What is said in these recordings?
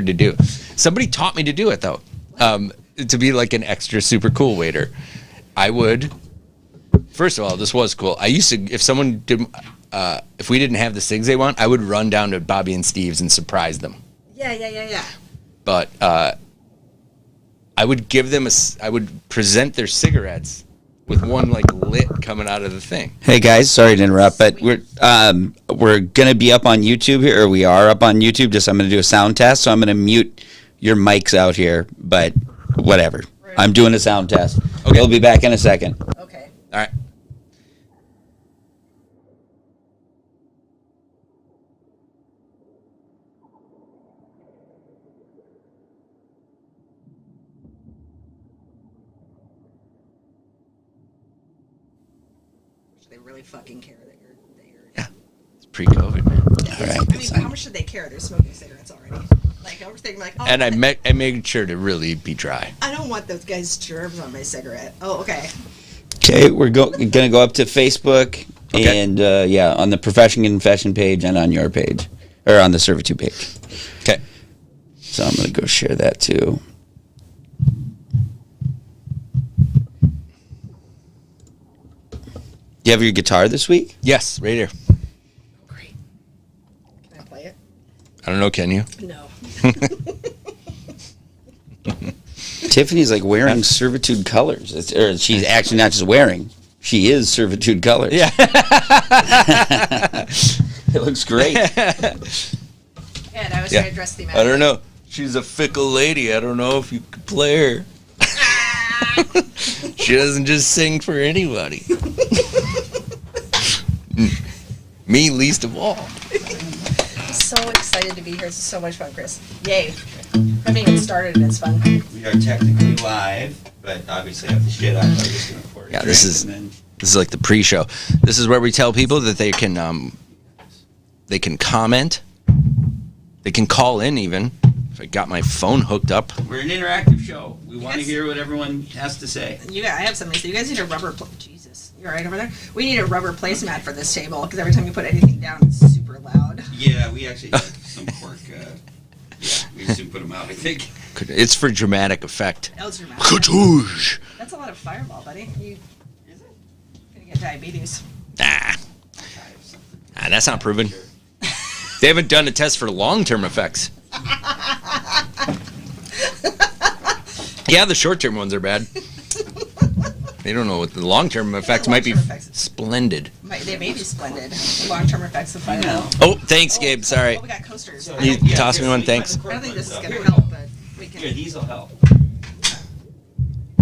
to do. Somebody taught me to do it though. To be like an extra super cool waiter. I would. First of all, this was cool. I used to, if someone did, if we didn't have the cigs they want, I would run down to Bobby and Steve's and surprise them. Yeah. But I would give them I would present their cigarettes with one like lit coming out of the thing. Hey guys, sorry to interrupt, but we're gonna be up on YouTube here, or we are up on YouTube. Just I'm gonna do a sound test, so I'm gonna mute your mics out here, but whatever. I'm doing a sound test. Okay, we'll be back in a second. Okay. All right. They really fucking care that you're. Yeah, it's pre-COVID, man. All right. I mean, how much should they care? They're smoking cigarettes already. Like everything, like. Oh, And I made sure to really be dry. I don't want those guys' germs on my cigarette. Oh, okay. Okay, we're gonna go up to Facebook and on the Profession Confession page and on your page, or on the Servitude page. Okay. So I'm gonna go share that too. Do you have your guitar this week? Yes, right here. Great. Can I play it? I don't know, can you? No. Tiffany's like wearing Servitude colors. Or she's actually not just wearing. She is Servitude colors. Yeah. It looks great. And I was trying to dress thematic. I don't know. She's a fickle lady. I don't know if you could play her. She doesn't just sing for anybody. Me least of all. So excited to be here. This is so much fun, Chris. Yay. I haven't even started and it's fun. We are technically live, but obviously I have the shit out. I'm just gonna pour it. Yeah, this is like the pre-show. This is where we tell people that they can comment, they can call in even. If I got my phone hooked up. We're an interactive show. We want to hear what everyone has to say. I have something to say. You guys need a rubber. Jesus, you're right over there. We need a rubber placemat for this table because every time you put anything down, it's super loud. Yeah, we actually have some pork. We soon put them out. I think It's for dramatic effect. That was dramatic. Katoosh. That's a lot of Fireball, buddy. Is it? Gonna get diabetes. Nah, that's not proven. They haven't done a test for long-term effects. Yeah, the short-term ones are bad. They don't know what the long-term effects might be. Splendid. They may be splendid. The long-term effects of Fireball. Oh, thanks, Gabe. Sorry. Oh, we got coasters. You toss me one, thanks. I don't think this is gonna help, but we can. Here, these will help.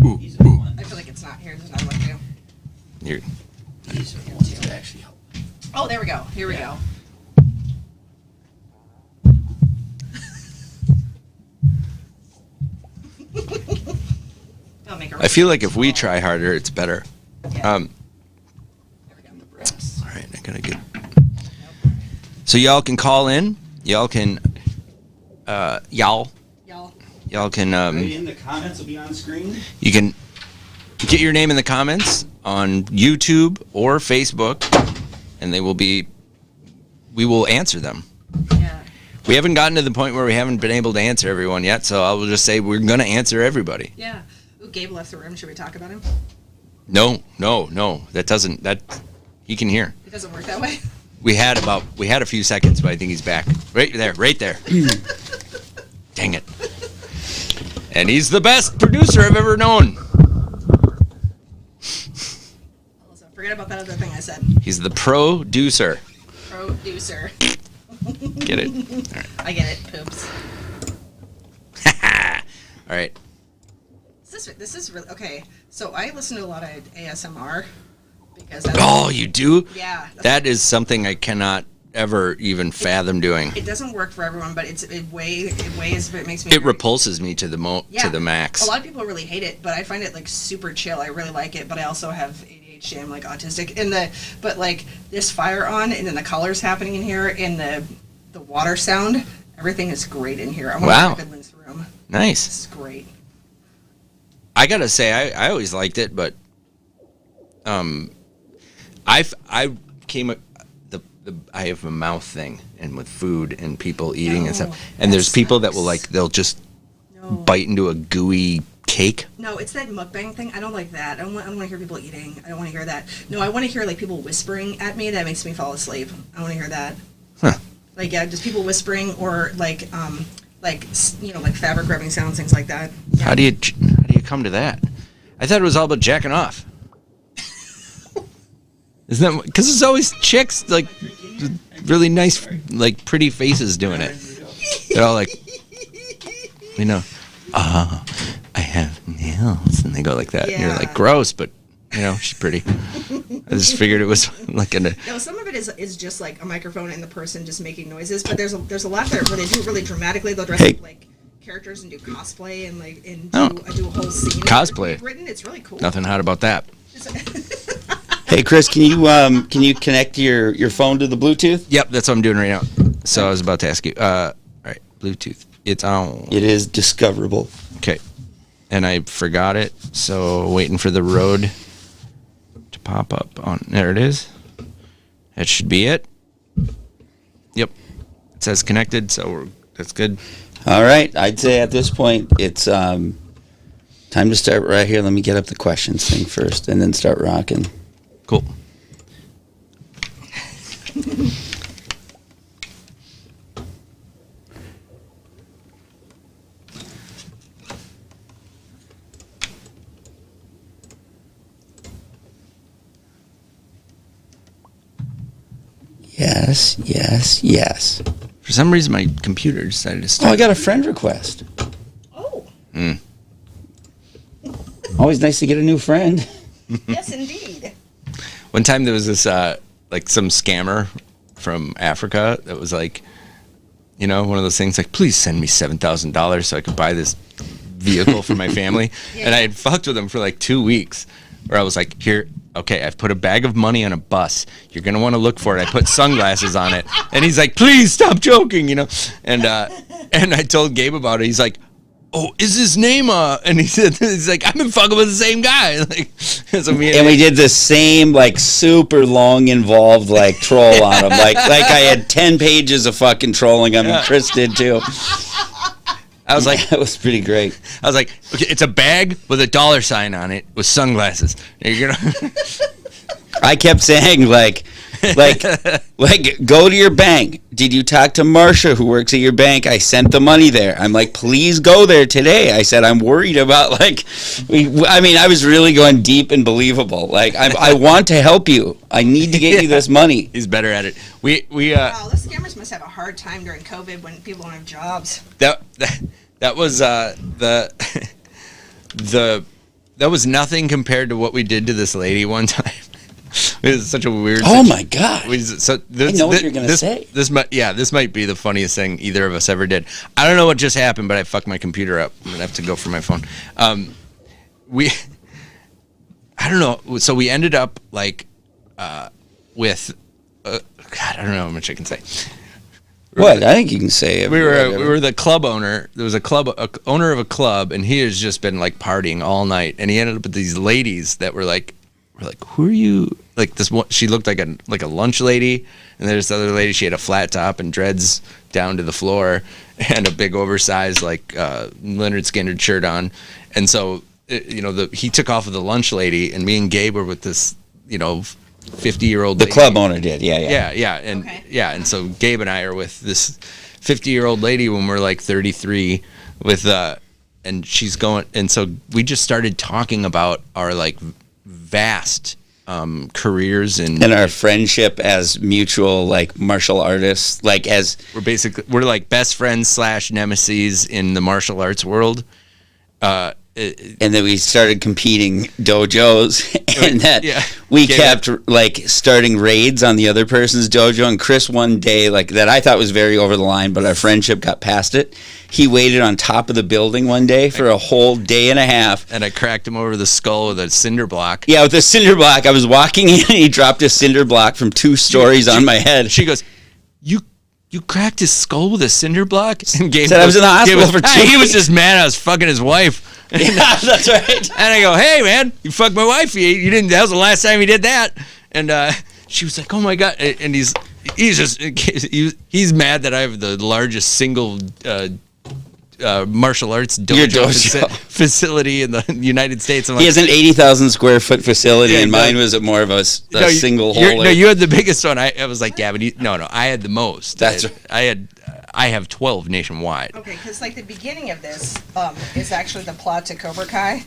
Ooh, These are the ooh. ones. I feel like it's not here. There's another one too. Here. These are the ones that actually help. Oh, there we go. Here we go. I feel like if we try harder, it's better. Yeah. All right, I gotta get. So y'all can call in. Y'all can. Y'all can. In the comments will be on screen. You can get your name in the comments on YouTube or Facebook, and they will be. We will answer them. Yeah. We haven't gotten to the point where we haven't been able to answer everyone yet, so I will just say we're gonna answer everybody. Yeah. Ooh, Gabe left the room. Should we talk about him? No. That doesn't. He can hear. It doesn't work that way. We had a few seconds, but I think he's back. Right there. Dang it. And he's the best producer I've ever known. Also, forget about that other thing I said. He's the producer. Producer. Get it? All right. I get it. Poops. All right. This is really okay. So I listen to a lot of ASMR because You do? Yeah. That is something I cannot ever even fathom doing. It doesn't work for everyone, but it makes me. It repulses me to the to the max. A lot of people really hate it, but I find it like super chill. I really like it, but I also have ADHD. I'm like autistic. But like this fire on, and then the colors happening in here, and the water sound, everything is great in here. I want to Goodwin's room. Nice. This is great. I gotta say, I always liked it, but I came the I have a mouth thing, and with food and people eating and stuff. And that there's people that sucks. will like they'll just No. bite into a gooey cake. No, it's that mukbang thing. I don't like that. I don't want to hear people eating. I don't want to hear that. No, I want to hear like people whispering at me. That makes me fall asleep. I want to hear that. Huh. Like just people whispering or like like fabric rubbing sounds, things like that. Yeah. How do you come to that? I thought it was all about jacking off. Isn't that because it's always chicks like really nice, like pretty faces doing it. They're all like, I have nails, and they go like that. And you're Yeah. like, gross, but she's pretty. I just figured it was like No, some of it is just like a microphone and the person just making noises, but there's a lot there where they do it really dramatically. They'll dress up like characters and do cosplay and do a whole scene. Cosplay. Written. It's really cool. Nothing hot about that. Hey, Chris, can you connect your phone to the Bluetooth? Yep, that's what I'm doing right now. So I was about to ask you. All right, Bluetooth. It's on. It is discoverable. Okay. And I forgot it, so waiting for the road to pop up on. There it is. That should be it. Yep. It says connected, so that's good. All right. I'd say at this point it's time to start right here. Let me get up the questions thing first and then start rocking. Cool. Yes, yes, yes. For some reason, my computer decided to Oh, start. I got a friend request. Oh, Always nice to get a new friend. yes, indeed. One time there was this, like some scammer from Africa that was like, one of those things like, please send me $7,000 so I could buy this vehicle for my family. Yeah. And I had fucked with him for like 2 weeks where I was like, here, okay, I've put a bag of money on a bus. You're going to want to look for it. I put sunglasses on it. And he's like, please stop joking, And I told Gabe about it. He's like, oh, is his name and he's like, I've been fucking with the same guy. Like, so And we did the same super long involved troll on him. Like I had 10 pages of fucking trolling him, and Chris did too. I was like, That was pretty great. I was like, okay, it's a bag with a dollar sign on it with sunglasses. You're gonna. I kept saying like go to your bank. Did you talk to Marsha who works at your bank? I sent the money there. I'm like, please go there today. I said, I'm worried about I was really going deep and believable. Like I want to help you. I need to get you this money. He's better at it. We Wow, those scammers must have a hard time during COVID when people don't have jobs. that was that was nothing compared to what we did to this lady one time. It was such a weird. Oh my God! So I know what you're gonna say. This might be the funniest thing either of us ever did. I don't know what just happened, but I fucked my computer up. I'm gonna have to go for my phone. I don't know. So we ended up with God, I don't know how much I can say. What? I think you can say it. We were the club owner. There was a owner of a club, and he has just been partying all night. And he ended up with these ladies that were like, who are you? Like this one, she looked like a lunch lady, and there's this other lady. She had a flat top and dreads down to the floor, and a big oversized Leonard Skinner shirt on. And so, he took off with the lunch lady, and me and Gabe were with this, 50-year-old. The club owner did, yeah, and Okay. and so Gabe and I are with this 50-year-old lady when we're 33, with and she's going, and so we just started talking about our vast careers and our friendship as mutual martial artists, we're best friends / nemesis in the martial arts world. And then we started competing dojos, and we kept starting raids on the other person's dojo. And Chris one day that I thought was very over the line, but our friendship got past it. He waited on top of the building one day for a whole day and a half, and I cracked him over the skull with a cinder block. Yeah, with a cinder block. I was walking in, and he dropped a cinder block from 2 stories on my head. She goes, You cracked his skull with a cinder block? And Gabe said I was in the hospital for 2 He was weeks. just mad I was fucking his wife. Yeah, that's right. And I go, hey, man, you fucked my wife. You didn't. That was the last time you did that. And she was like, oh, my God. And he's mad that I have the largest single martial arts Your dojo. facility in the United States. I'm He like, has an 80,000 square foot facility, Yeah, and no. mine was more of a single hole. No, you had the biggest one. I was like, yeah, but no, I had the most. That's I have 12 nationwide. Okay, because like the beginning of this is actually the plot to Cobra Kai.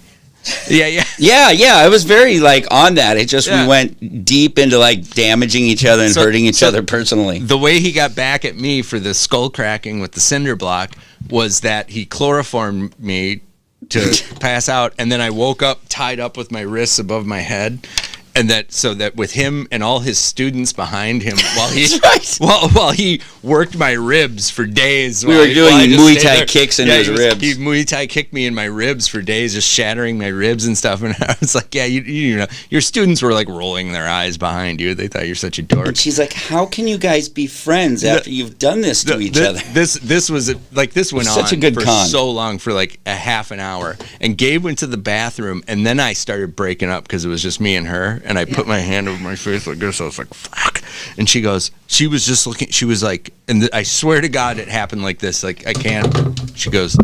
Yeah. Yeah, I was very like on that. It just Yeah. we went deep into like damaging each other and hurting each other personally. The way he got back at me for the skull cracking with the cinder block was that he chloroformed me to pass out, and then I woke up tied up with my wrists above my head. And so that with him and all his students behind him while he That's right. while he worked my ribs for days. We while were doing I just Muay stayed Thai there. kicks into his ribs. He Muay Thai kicked me in my ribs for days, just shattering my ribs and stuff. And I was like, yeah, you know, your students were like rolling their eyes behind you. They thought you're such a dork. And she's like, "How can you guys be friends after you've done this to each other?" This was like this went Such on a good for con. so long, for like a half an hour. And Gabe went to the bathroom, and then I started breaking up because it was just me and her. And I put my hand over my face like this. I was like, "Fuck!" And she was just looking. She was like, and I swear to God, it happened like this. Like I can't. She goes,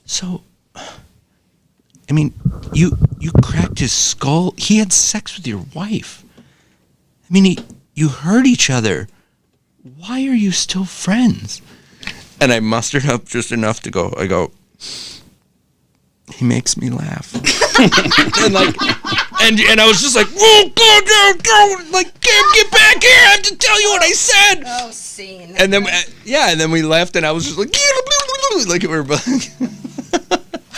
so. I mean, you cracked his skull. He had sex with your wife. I mean, you hurt each other. Why are you still friends? And I mustered up just enough to go. I go. He makes me laugh. and like, and I was just like, whoa, go, like, get back here! I have to tell you what I said. Oh, scene. And then, and then we left, and I was just like, like we were both.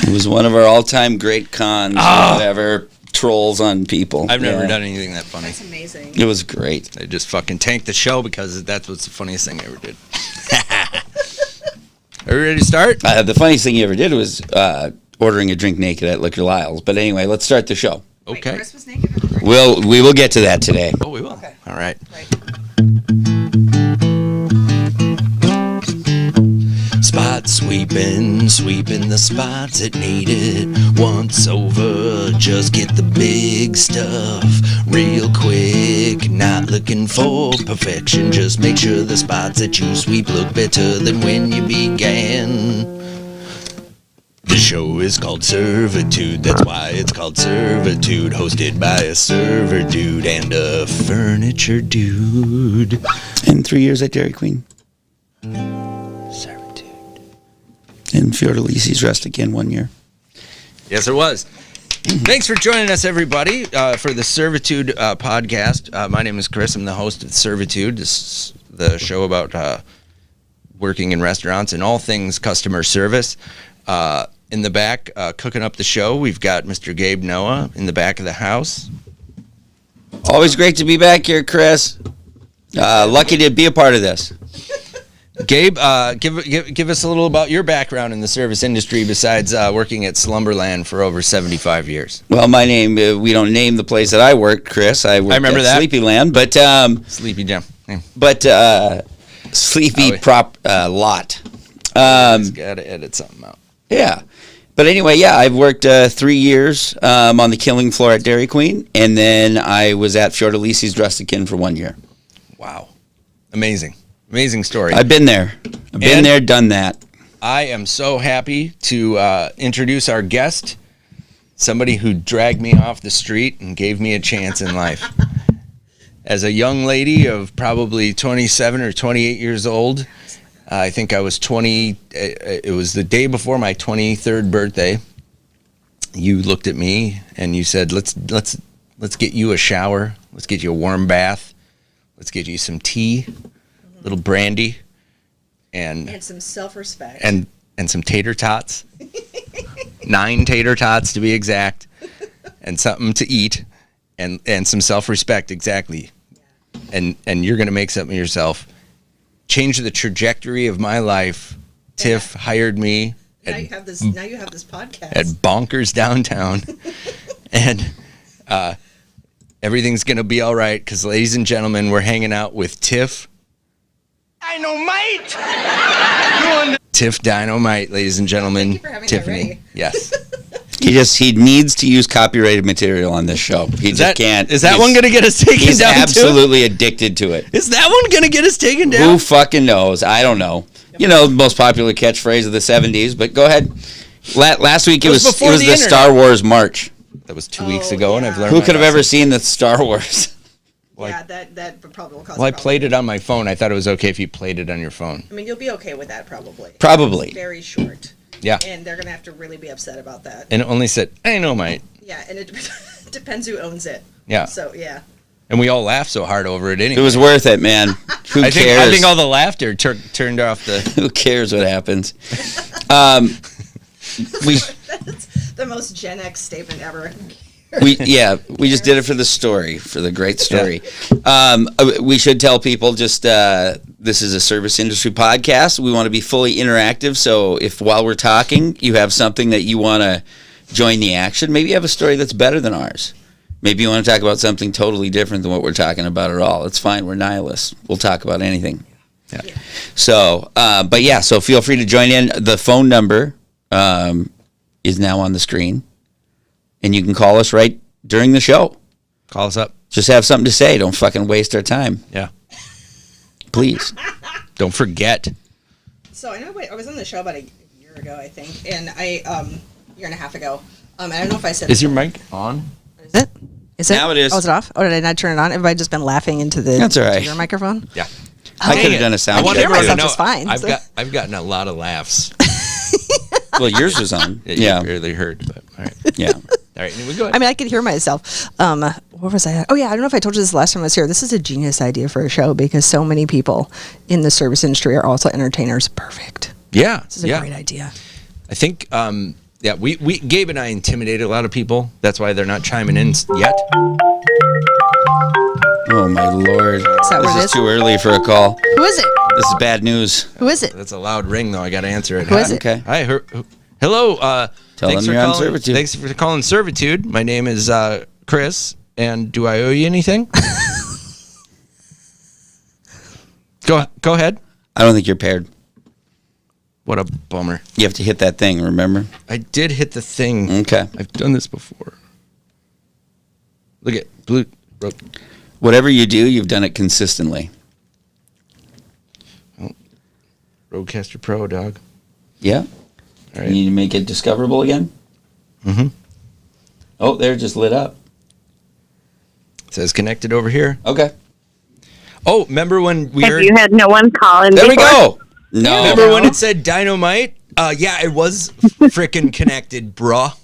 It was one of our all-time great cons. Whatever trolls on people. I've never done anything that funny. That's amazing. It was great. I just fucking tanked the show because that's what's the funniest thing I ever did. Are we ready to start? The funniest thing you ever did was ordering a drink naked at Liquor Lyle's. But anyway, let's start the show. Wait, Okay. Chris was naked? We will get to that today. Oh, we will. Okay. All right. Right. Spot sweeping the spots that need it. Once over, just get the big stuff real quick. Not looking for perfection, just make sure the spots that you sweep look better than when you began. The show is called Servitude, that's why it's called Servitude. Hosted by a server dude and a furniture dude. And 3 years at Dairy Queen. Servitude. And Fiordalisi's Rest again 1 year. Yes, it was. Thanks for joining us, everybody, for the Servitude podcast. My name is Chris. I'm the host of Servitude. This is the show about working in restaurants and all things customer service. In the back, cooking up the show, we've got Mr. Gabe Noah in the back of the house. Always great to be back here, Chris. Lucky to be a part of this. Gabe, give us a little about your background in the service industry besides working at Slumberland for over 75 years. Well, my name, we don't name the place that I worked, Chris. I worked remember at that. Sleepyland, but Sleepy Jim. Sleepy Oh, Prop Lot. Got to edit something out. Yeah. But anyway, yeah, I've worked 3 years on the killing floor at Dairy Queen, and then I was at Fiordalisi's Drustikin for 1 year. Wow. Amazing. Amazing story. I've been there. I've been And- there, done that. I am so happy to introduce our guest, somebody who dragged me off the street and gave me a chance in life. As a young lady of probably 27 or 28 years old, I think I was 20. It was the day before my 23rd birthday. You looked at me and you said, "Let's get you a shower. Let's get you a warm bath. Let's get you some tea, little brandy, And some self-respect. and some tater tots, 9 tater tots to be exact, and something to eat, and some self-respect, exactly. And you're gonna make something of yourself. Change the trajectory of my life. Tiff hired me now at, you have this. Now you have this podcast. at Bonkers downtown, and everything's gonna be all right. Because, ladies and gentlemen, we're hanging out with Tiff. Tiff Dynamite, ladies and gentlemen. Thank you for having that Tiffany. ready. Yes. He needs to use copyrighted material on this show. He just can't. Is that one going to get us taken He's down? absolutely addicted to it. Is that one going to get us taken down? Who fucking knows? I don't know. You know, the most popular catchphrase of the 70s, but go ahead. Last week it was the Star Wars March. That was 2 weeks ago, and I've learned. Who could have ever seen the Star Wars? Yeah, that probably will cause. Well, I played it on my phone. I thought it was okay if you played it on your phone. I mean, you'll be okay with that probably. Probably. It's very short. Yeah. And they're gonna have to really be upset about that. And it only said, "I know, mate." Yeah, and it depends who owns it. Yeah. So yeah. And we all laughed so hard over it anyway. It was worth it, man. Who cares? I think all the laughter turned off the. Who cares what happens? That's the most Gen X statement ever. We just did it for the story, for the great story. Yeah. We should tell people just this is a service industry podcast. We want to be fully interactive. So if while we're talking, you have something that you want to join the action, maybe you have a story that's better than ours. Maybe you want to talk about something totally different than what we're talking about at all. It's fine. We're nihilists. We'll talk about anything. Yeah. So, so feel free to join in. The phone number is now on the screen. And you can call us right during the show. Call us up. Just have something to say. Don't fucking waste our time. Yeah. Please. Don't forget. So I was on the show about a year ago, I think, and year and a half ago. I don't know if I said. Is your mic on? Is it? Is it? Now it is. Oh, is it off? Oh, did I not turn it on? Have I just been laughing into the That's all right. your microphone? Yeah. I could have done a sound. I can hear myself just fine. I've gotten a lot of laughs. Well, yours was on. Yeah. You barely heard, but all right. Yeah. All right, we go ahead. I mean, I could hear myself. Where was I at? Oh, yeah, I don't know if I told you this last time I was here. This is a genius idea for a show because so many people in the service industry are also entertainers. Perfect. Yeah. This is a great idea. I think, we Gabe and I intimidated a lot of people. That's why they're not chiming in yet. Oh, my Lord. This is too early for a call. Who is it? This is bad news. Who is it? That's a loud ring, though. I got to answer it. Who is it? Okay. Hi. Hello. Tell them you're on Servitude. Thanks for calling Servitude. My name is Chris, and do I owe you anything? Go ahead. I don't think you're paired. What a bummer. You have to hit that thing, remember? I did hit the thing. Okay. I've done this before. Look at blue. Whatever you do, you've done it consistently. Rodecaster Pro, dog. Yeah. All right. You need to make it discoverable again? Mm-hmm. Oh, there, just lit up. It says connected over here. Okay. Oh, remember when we Have you had no one call in There before? we go. No. Remember when it said dynamite? Yeah, it was frickin' connected, bruh.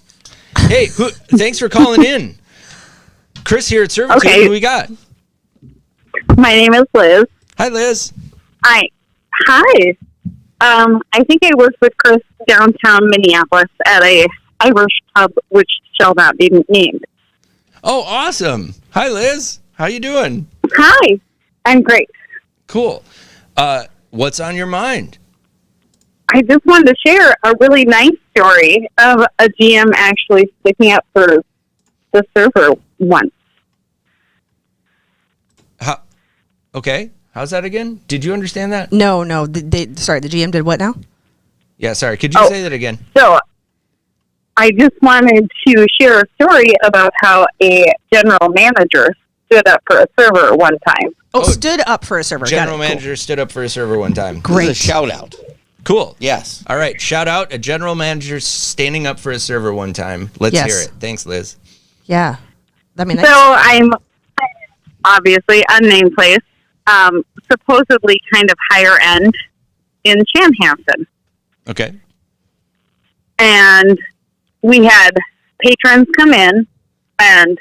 Hey, thanks for calling in. Chris here at Servitude. Okay. Who we got? My name is Liz. Hi, Liz. Hi. I think I worked with Chris downtown Minneapolis at a Irish pub, which shall not be named. Oh, awesome. Hi, Liz. How you doing? Hi. I'm great. Cool. What's on your mind? I just wanted to share a really nice story of a GM actually sticking up for the server once. Okay. How's that again? Did you understand that? No. The GM did what now? Yeah, sorry. Could you say that again? So I just wanted to share a story about how a general manager stood up for a server one time. Oh, stood up for a server. General manager stood up for a server one time. Great. This is a shout out. Cool. Yes. All right. Shout out a general manager standing up for a server one time. Let's hear it. Thanks, Liz. Yeah. I mean, So I'm obviously unnamed place, supposedly kind of higher end in Chanhassen. Okay. And we had patrons come in and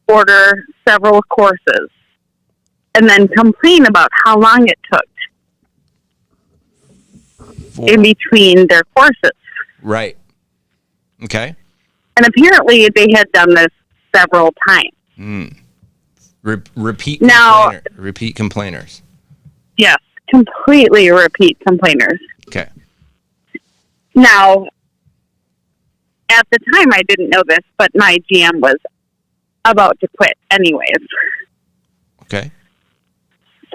order several courses and then complain about how long it took in between their courses. Right. Okay. And apparently they had done this several times. Repeat complainers. Yes, completely repeat complainers. Okay. Now, at the time I didn't know this, but my GM was about to quit anyways. Okay.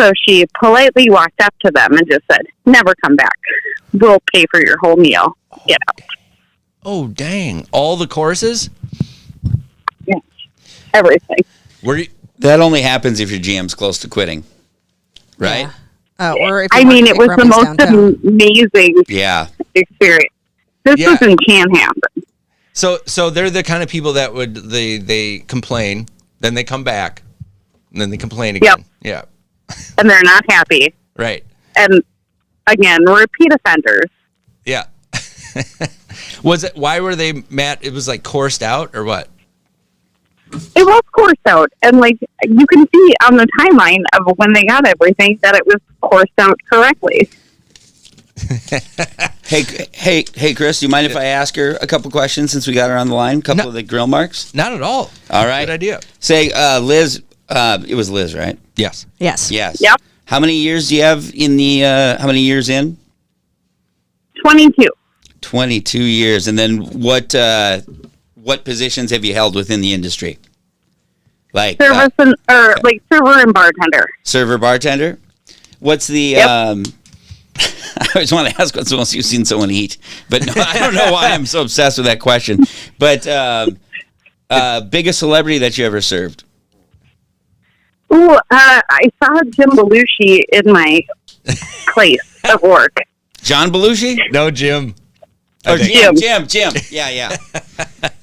So she politely walked up to them and just said, "Never come back. We'll pay for your whole meal. Get out." Oh, dang. All the courses? Yeah. Everything. Were you, That only happens if your GM's close to quitting, right? Yeah. Or if I you mean, work it was at the Grumpy's most downtown. amazing Yeah. experience. This Yeah. was in Chanhassen. so they're the kind of people that would they complain, then they come back, and then they complain again. Yep. Yeah. And they're not happy. Right. And again, repeat offenders. Yeah. Was it? Why were they mad? It was like coursed out or what? It was coursed out. And like you can see on the timeline of when they got everything that it was coursed out correctly. Hey, Chris, do you mind if I ask her a couple questions since we got her on the line? A couple No. of the grill marks? Not at all. All right. Good idea. Say, Liz, it was Liz, right? Yes. Yes. Yes. Yep. How many years do you have in the, how many years in? 22. 22 years. And then what positions have you held within the industry? Like Service and, or like server and bartender. server, bartender? What's the, Yep. I always want to ask what's the most you've seen someone eat, but no, I don't know why I'm so obsessed with that question. But biggest celebrity that you ever served? Ooh, I saw Jim Belushi in my place of work. John Belushi? No, Jim. Or think. Jim. Yeah.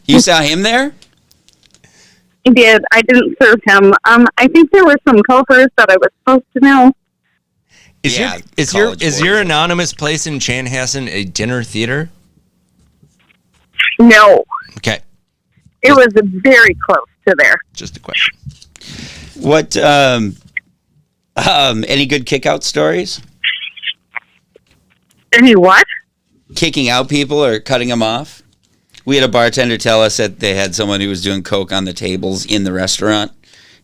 You saw him there? I did. I didn't serve him. I think there were some covers that I was supposed to know. Is Yeah, your college is boys. your anonymous place in Chanhassen a dinner theater? No, Okay, it was very close to there. just a question. What, any good kick-out stories? Any what? Kicking out people or cutting them off? We had a bartender tell us that they had someone who was doing coke on the tables in the restaurant,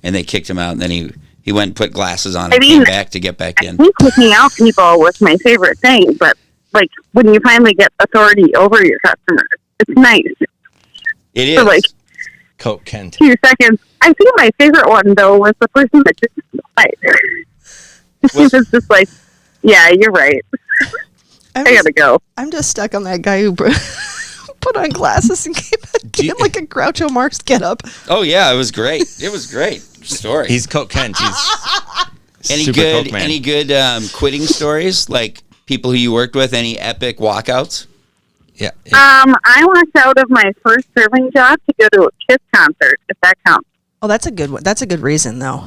and they kicked him out, and then he went and put glasses on and came back to get back I in. think kicking out people was my favorite thing, but like when you finally get authority over your customers, it's nice. It is. For like Coke Kent. 2 seconds. I think my favorite one though was the person that didn't fight. She was just like, "Yeah, you're right. I gotta go." I'm just stuck on that guy who put on glasses and came back in like a Groucho Marx getup. Oh, yeah, it was great. It was great story. He's Coke Kent. He's any super good Coke man. any good quitting stories, like people who you worked with, any epic walkouts? Yeah. I walked out of my first serving job to go to a Kiss concert, if that counts. Oh, that's a good one. That's a good reason, though.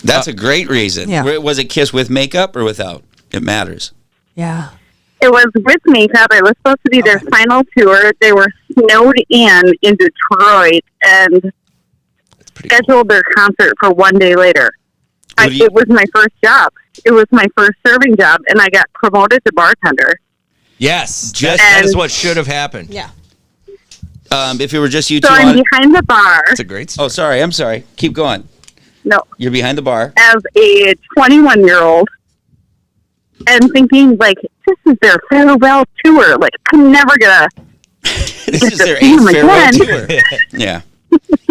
That's a great reason. Yeah. Was it Kiss with makeup or without? It matters. Yeah. It was with makeup. It was supposed to be their final tour. They were snowed in Detroit and That's pretty cool. scheduled their concert for one day later. It was my first job. It was my first serving job, and I got promoted to bartender. Yes, that is what should have happened. Yeah. If it were just you So two I'm on... behind the bar. It's a great story. Oh, sorry. I'm sorry. Keep going. No, You're behind the bar. as a 21-year-old, and thinking like this is their farewell tour. Like I'm never gonna. This is their see 8th him farewell again. tour. Yeah.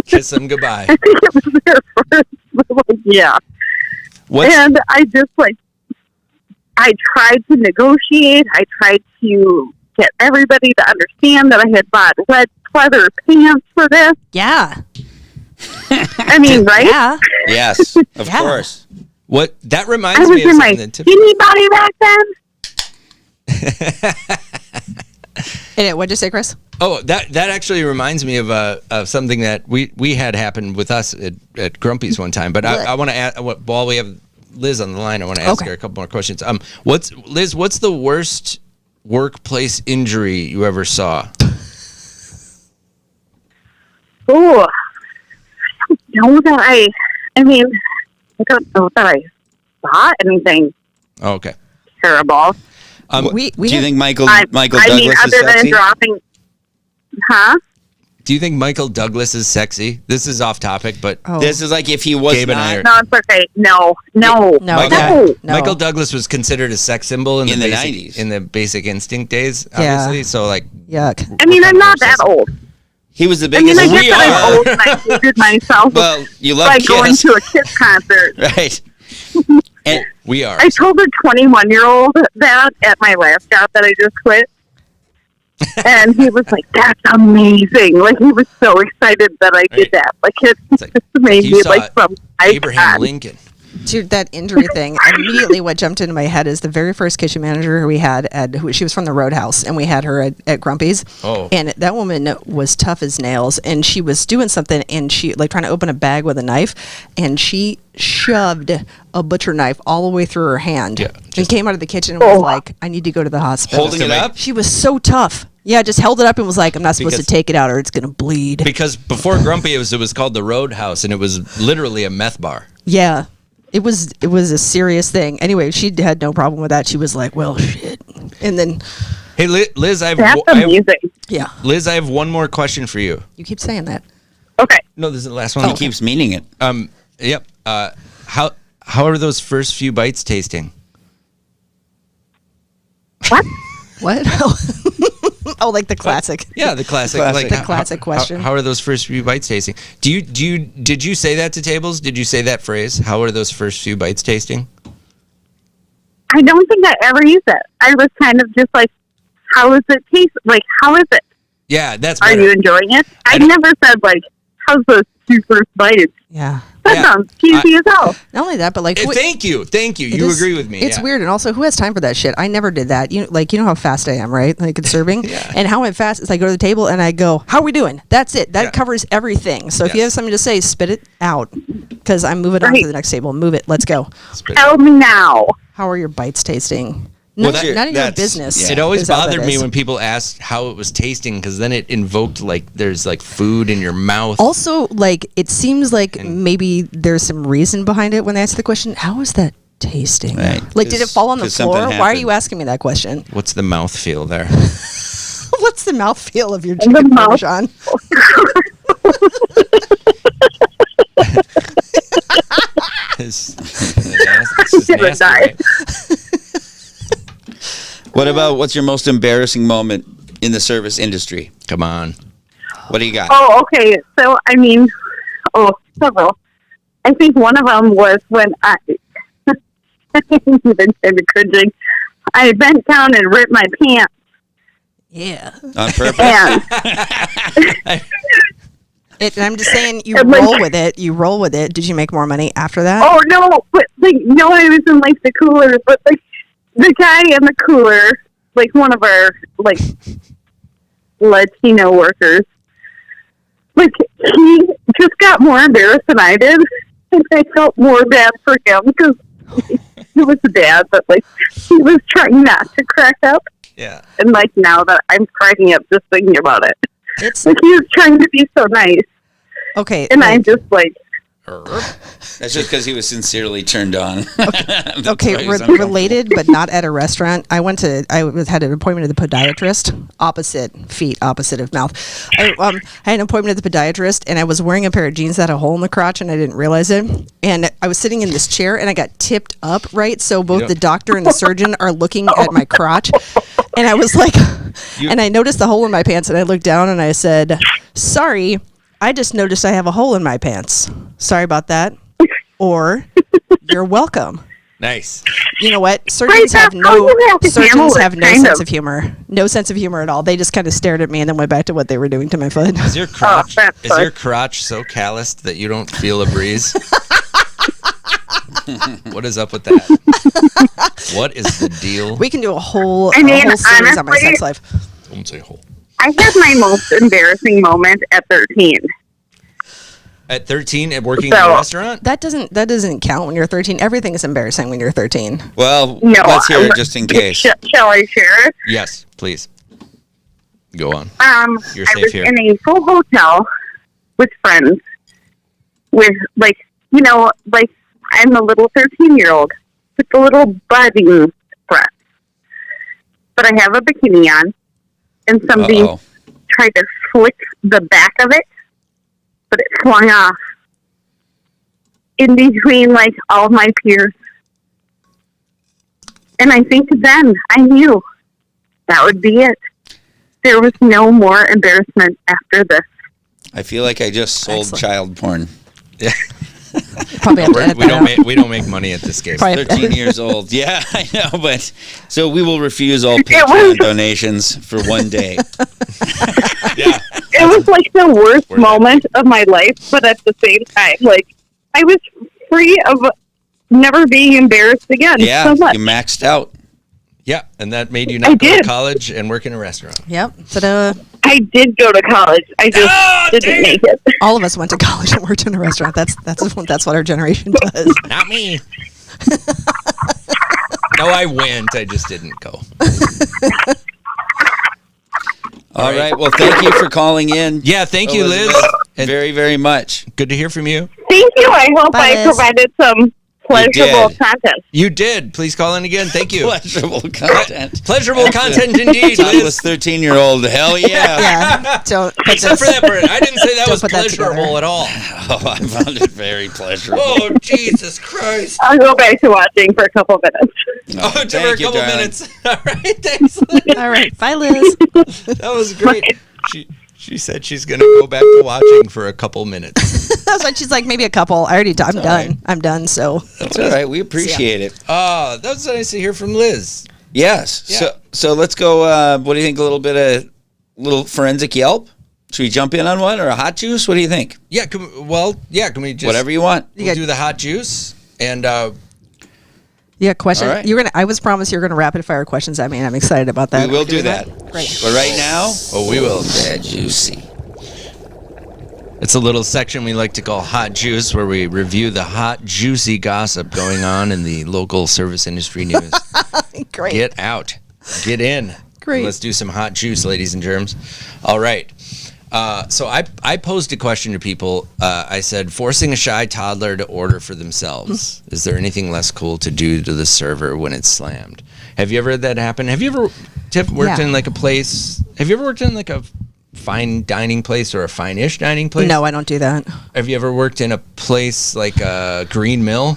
Kiss them goodbye. I think it was their first. Like, yeah. And I just like, I tried to negotiate. I tried to get everybody to understand that I had bought red pleather pants for this. Yeah. I mean, right? Yeah. Yes, of Yeah. course. What that I reminds was me of in my something that Tiffany. skinny body back then. And what'd you say, Chris? Oh, that actually reminds me of something that we had happen with us at Grumpy's one time. But I want to add, while we have Liz on the line, I want to ask her a couple more questions. What's the worst workplace injury you ever saw? Oh, I don't know that I mean, I don't know that I saw anything Oh, okay. terrible. We Do you think Michael I Douglas mean, is other sexy? than dropping, huh? Do you think Michael Douglas is sexy? This is off topic, but This is like if he was Gabe and I not... are- No, it's okay. No. No. Michael Douglas was considered a sex symbol in the the basic, 90s. in the Basic Instinct days, Yeah. obviously. So like, Yuck. I mean, I'm not that old. He was the I mean, biggest... I guess we that I'm are. old and I hated myself Well, you love by Kiss. going to a Kiss concert. Right. And we are. I told a 21-year-old that at my last job that I just quit. And he was like, "That's amazing!" Like he was so excited that I did that. Like it just made you me saw like some Abraham icon. Lincoln. Dude, that injury thing, immediately what jumped into my head is the very first kitchen manager we had she was from the Roadhouse, and we had her at Grumpy's. Oh. And that woman was tough as nails, and she was doing something, and she, like, trying to open a bag with a knife, and she shoved a butcher knife all the way through her hand. Yeah, and came out of the kitchen and was like, I need to go to the hospital. Holding it up? She was so tough. Yeah, just held it up and was like, I'm not supposed to Because- take it out or it's going to bleed. Because before Grumpy, it was called the Roadhouse, and it was literally a meth bar. Yeah. It was a serious thing. Anyway, she had no problem with that. She was like, well, shit. And then, Hey, Liz, That's amazing. yeah, Liz, I have one more question for you. you keep saying that. Okay. No, this is the last one. He keeps meaning it. Yep. How are those first few bites tasting? What? What? Oh, like the classic. Yeah, the classic. Classic. The classic question. How are those first few bites tasting? Did you say that to tables? Did you say that phrase? How are those first few bites tasting? I don't think I ever used it. I was kind of just like, "How does it taste? Like, how is it? Yeah, that's Are better. you enjoying it?" I never said like, "How's those 2 first bites?" Yeah. That Yeah. sounds cheesy as hell. Not only that, but like, Thank you. it You is- agree with me. It's yeah. weird, and also, who has time for that shit? I never did that. You know how fast I am, right? Like in serving, Yeah. and how I'm fast is I go to the table and I go, "How are we doing?" That's it. That Yeah. covers everything. So if you Yes. have something to say, spit it out, because I'm moving on to Right. the next table. Move it. Let's go. Tell me now. How are your bites tasting? Well, None, that- none of your that's- business. yeah. It always is how that bothered me is. when people asked how it was tasting, because then it invoked like there's like food in your mouth. Also, like, it seems like And- maybe there's some reason behind it when they ask the question, how is that tasting? Right. Like, did it fall on the 'Cause something floor? Why are happened. you asking me that question? What's the mouth feel there? What's the mouthfeel of your The chicken mouth- parmesan? It's just Gonna nasty, die. right? What's your most embarrassing moment in the service industry? Come on. What do you got? Oh, okay. So, I mean, several. I think one of them was when I, even kind of cringing, I bent down and ripped my pants. Yeah. On purpose? And And I'm just saying, you And, like- roll with it. You roll with it. Did you make more money after that? oh no, but like no, I was in like the cooler, but like the guy in the cooler, like one of our like Latino workers, like he just got more embarrassed than I did, and I felt more bad for him because he was a dad, but like he was trying not to crack up, Yeah. and like now that I'm cracking up just thinking about it, It's like he was trying to be so nice, okay. and like- I'm just like. That's just because he was sincerely turned on. That's Okay, why he was uncomfortable. related, but not at a restaurant. I had an appointment at the podiatrist, opposite of mouth. I had an appointment at the podiatrist, and I was wearing a pair of jeans that had a hole in the crotch, and I didn't realize it. And I was sitting in this chair, and I got tipped up, right? So both Yep. the doctor and the surgeon are looking at my crotch, and I was like, and I noticed the hole in my pants, and I looked down, and I said, "Sorry, I just noticed I have a hole in my pants. Sorry about that." Or, "You're welcome." Nice. You know what? Surgeons Right, have that's how no you have to handle surgeons it, have no kind sense of. of humor. No sense of humor at all. They just kind of stared at me and then went back to what they were doing to my foot. Is your crotch that's is your fun. crotch so calloused that you don't feel a breeze? What is up with that? What is the deal? We can do a whole I mean, series on my honestly- sex life. Don't say hole. I had my most embarrassing moment at 13. At 13 and working in a So- restaurant? That doesn't count when you're 13. Everything is embarrassing when you're 13. Well, No, let's hear it just in case. Shall I share it? Yes, please. Go on. You're I safe was here. in a full hotel with friends, with like I'm a little 13-year-old with a little budding breasts, but I have a bikini on, and somebody Uh-oh. tried to flick the back of it, but it flung off in between like all my peers. And I think then I knew that would be it. There was no more embarrassment after this. I feel like I just sold Excellent. child porn. Yeah. Probably have to edit that out. We don't make money at this game. Probably- 13 years old. Yeah, I know, but so we will refuse all Patreon donations for one day. Yeah. It was like the worst moment of my life, but at the same time, like I was free of never being embarrassed again. Yeah, so much. you maxed out. Yeah, and that made you not go to college and work in a restaurant. Yep. So I did go to college. I just didn't make it. all of us went to college and worked in a restaurant. That's what our generation does. Not me. No, I went. I just didn't go. All right. Well, thank you for calling in. Yeah, thank you, Liz. Elizabeth, And very, very much. good to hear from you. Thank you. I hope Bye, I Liz. provided some pleasurable did. content. You did. Please call in again. Thank you. Pleasurable content. Pleasurable content indeed, Topless Liz. 13-year-old. Hell yeah. Yeah. Don't put Except for this- that part. I didn't say that Don't was put that pleasurable together. at all. Oh, I found it very pleasurable. Oh, Jesus Christ. I'll go back to watching for a couple minutes. Oh, it took her a Thank you, couple darling. minutes. All right, thanks, Liz. All right. Bye, Liz. That was great. She said she's going to go back to watching for a couple minutes. That's why she's like, maybe a couple. I'm done. right. I'm done. So That's all right. We appreciate it. Oh, that was nice to hear from Liz. Yes. Yeah. So let's go. What do you think? A little forensic Yelp? Should we jump in on one or a hot juice? What do you think? Yeah, can we just... Whatever you want. We'll do the hot juice. And yeah, question. All right. I was promised you're gonna rapid fire questions at me, and I'm excited about that. We will do that. Great. But right now, we will. yeah, juicy. It's a little section we like to call Hot Juice, where we review the hot, juicy gossip going on in the local service industry news. Great. Get out. Get in. Great. Let's do some hot juice, ladies and germs. All right. So I posed a question to people. I said, forcing a shy toddler to order for themselves. Is there anything less cool to do to the server when it's slammed? Have you ever had that happen? Have you ever, Tiff, worked Yeah. in like a place? Have you ever worked in like a fine dining place or a fine-ish dining place? No, I don't do that. Have you ever worked in a place like a Green Mill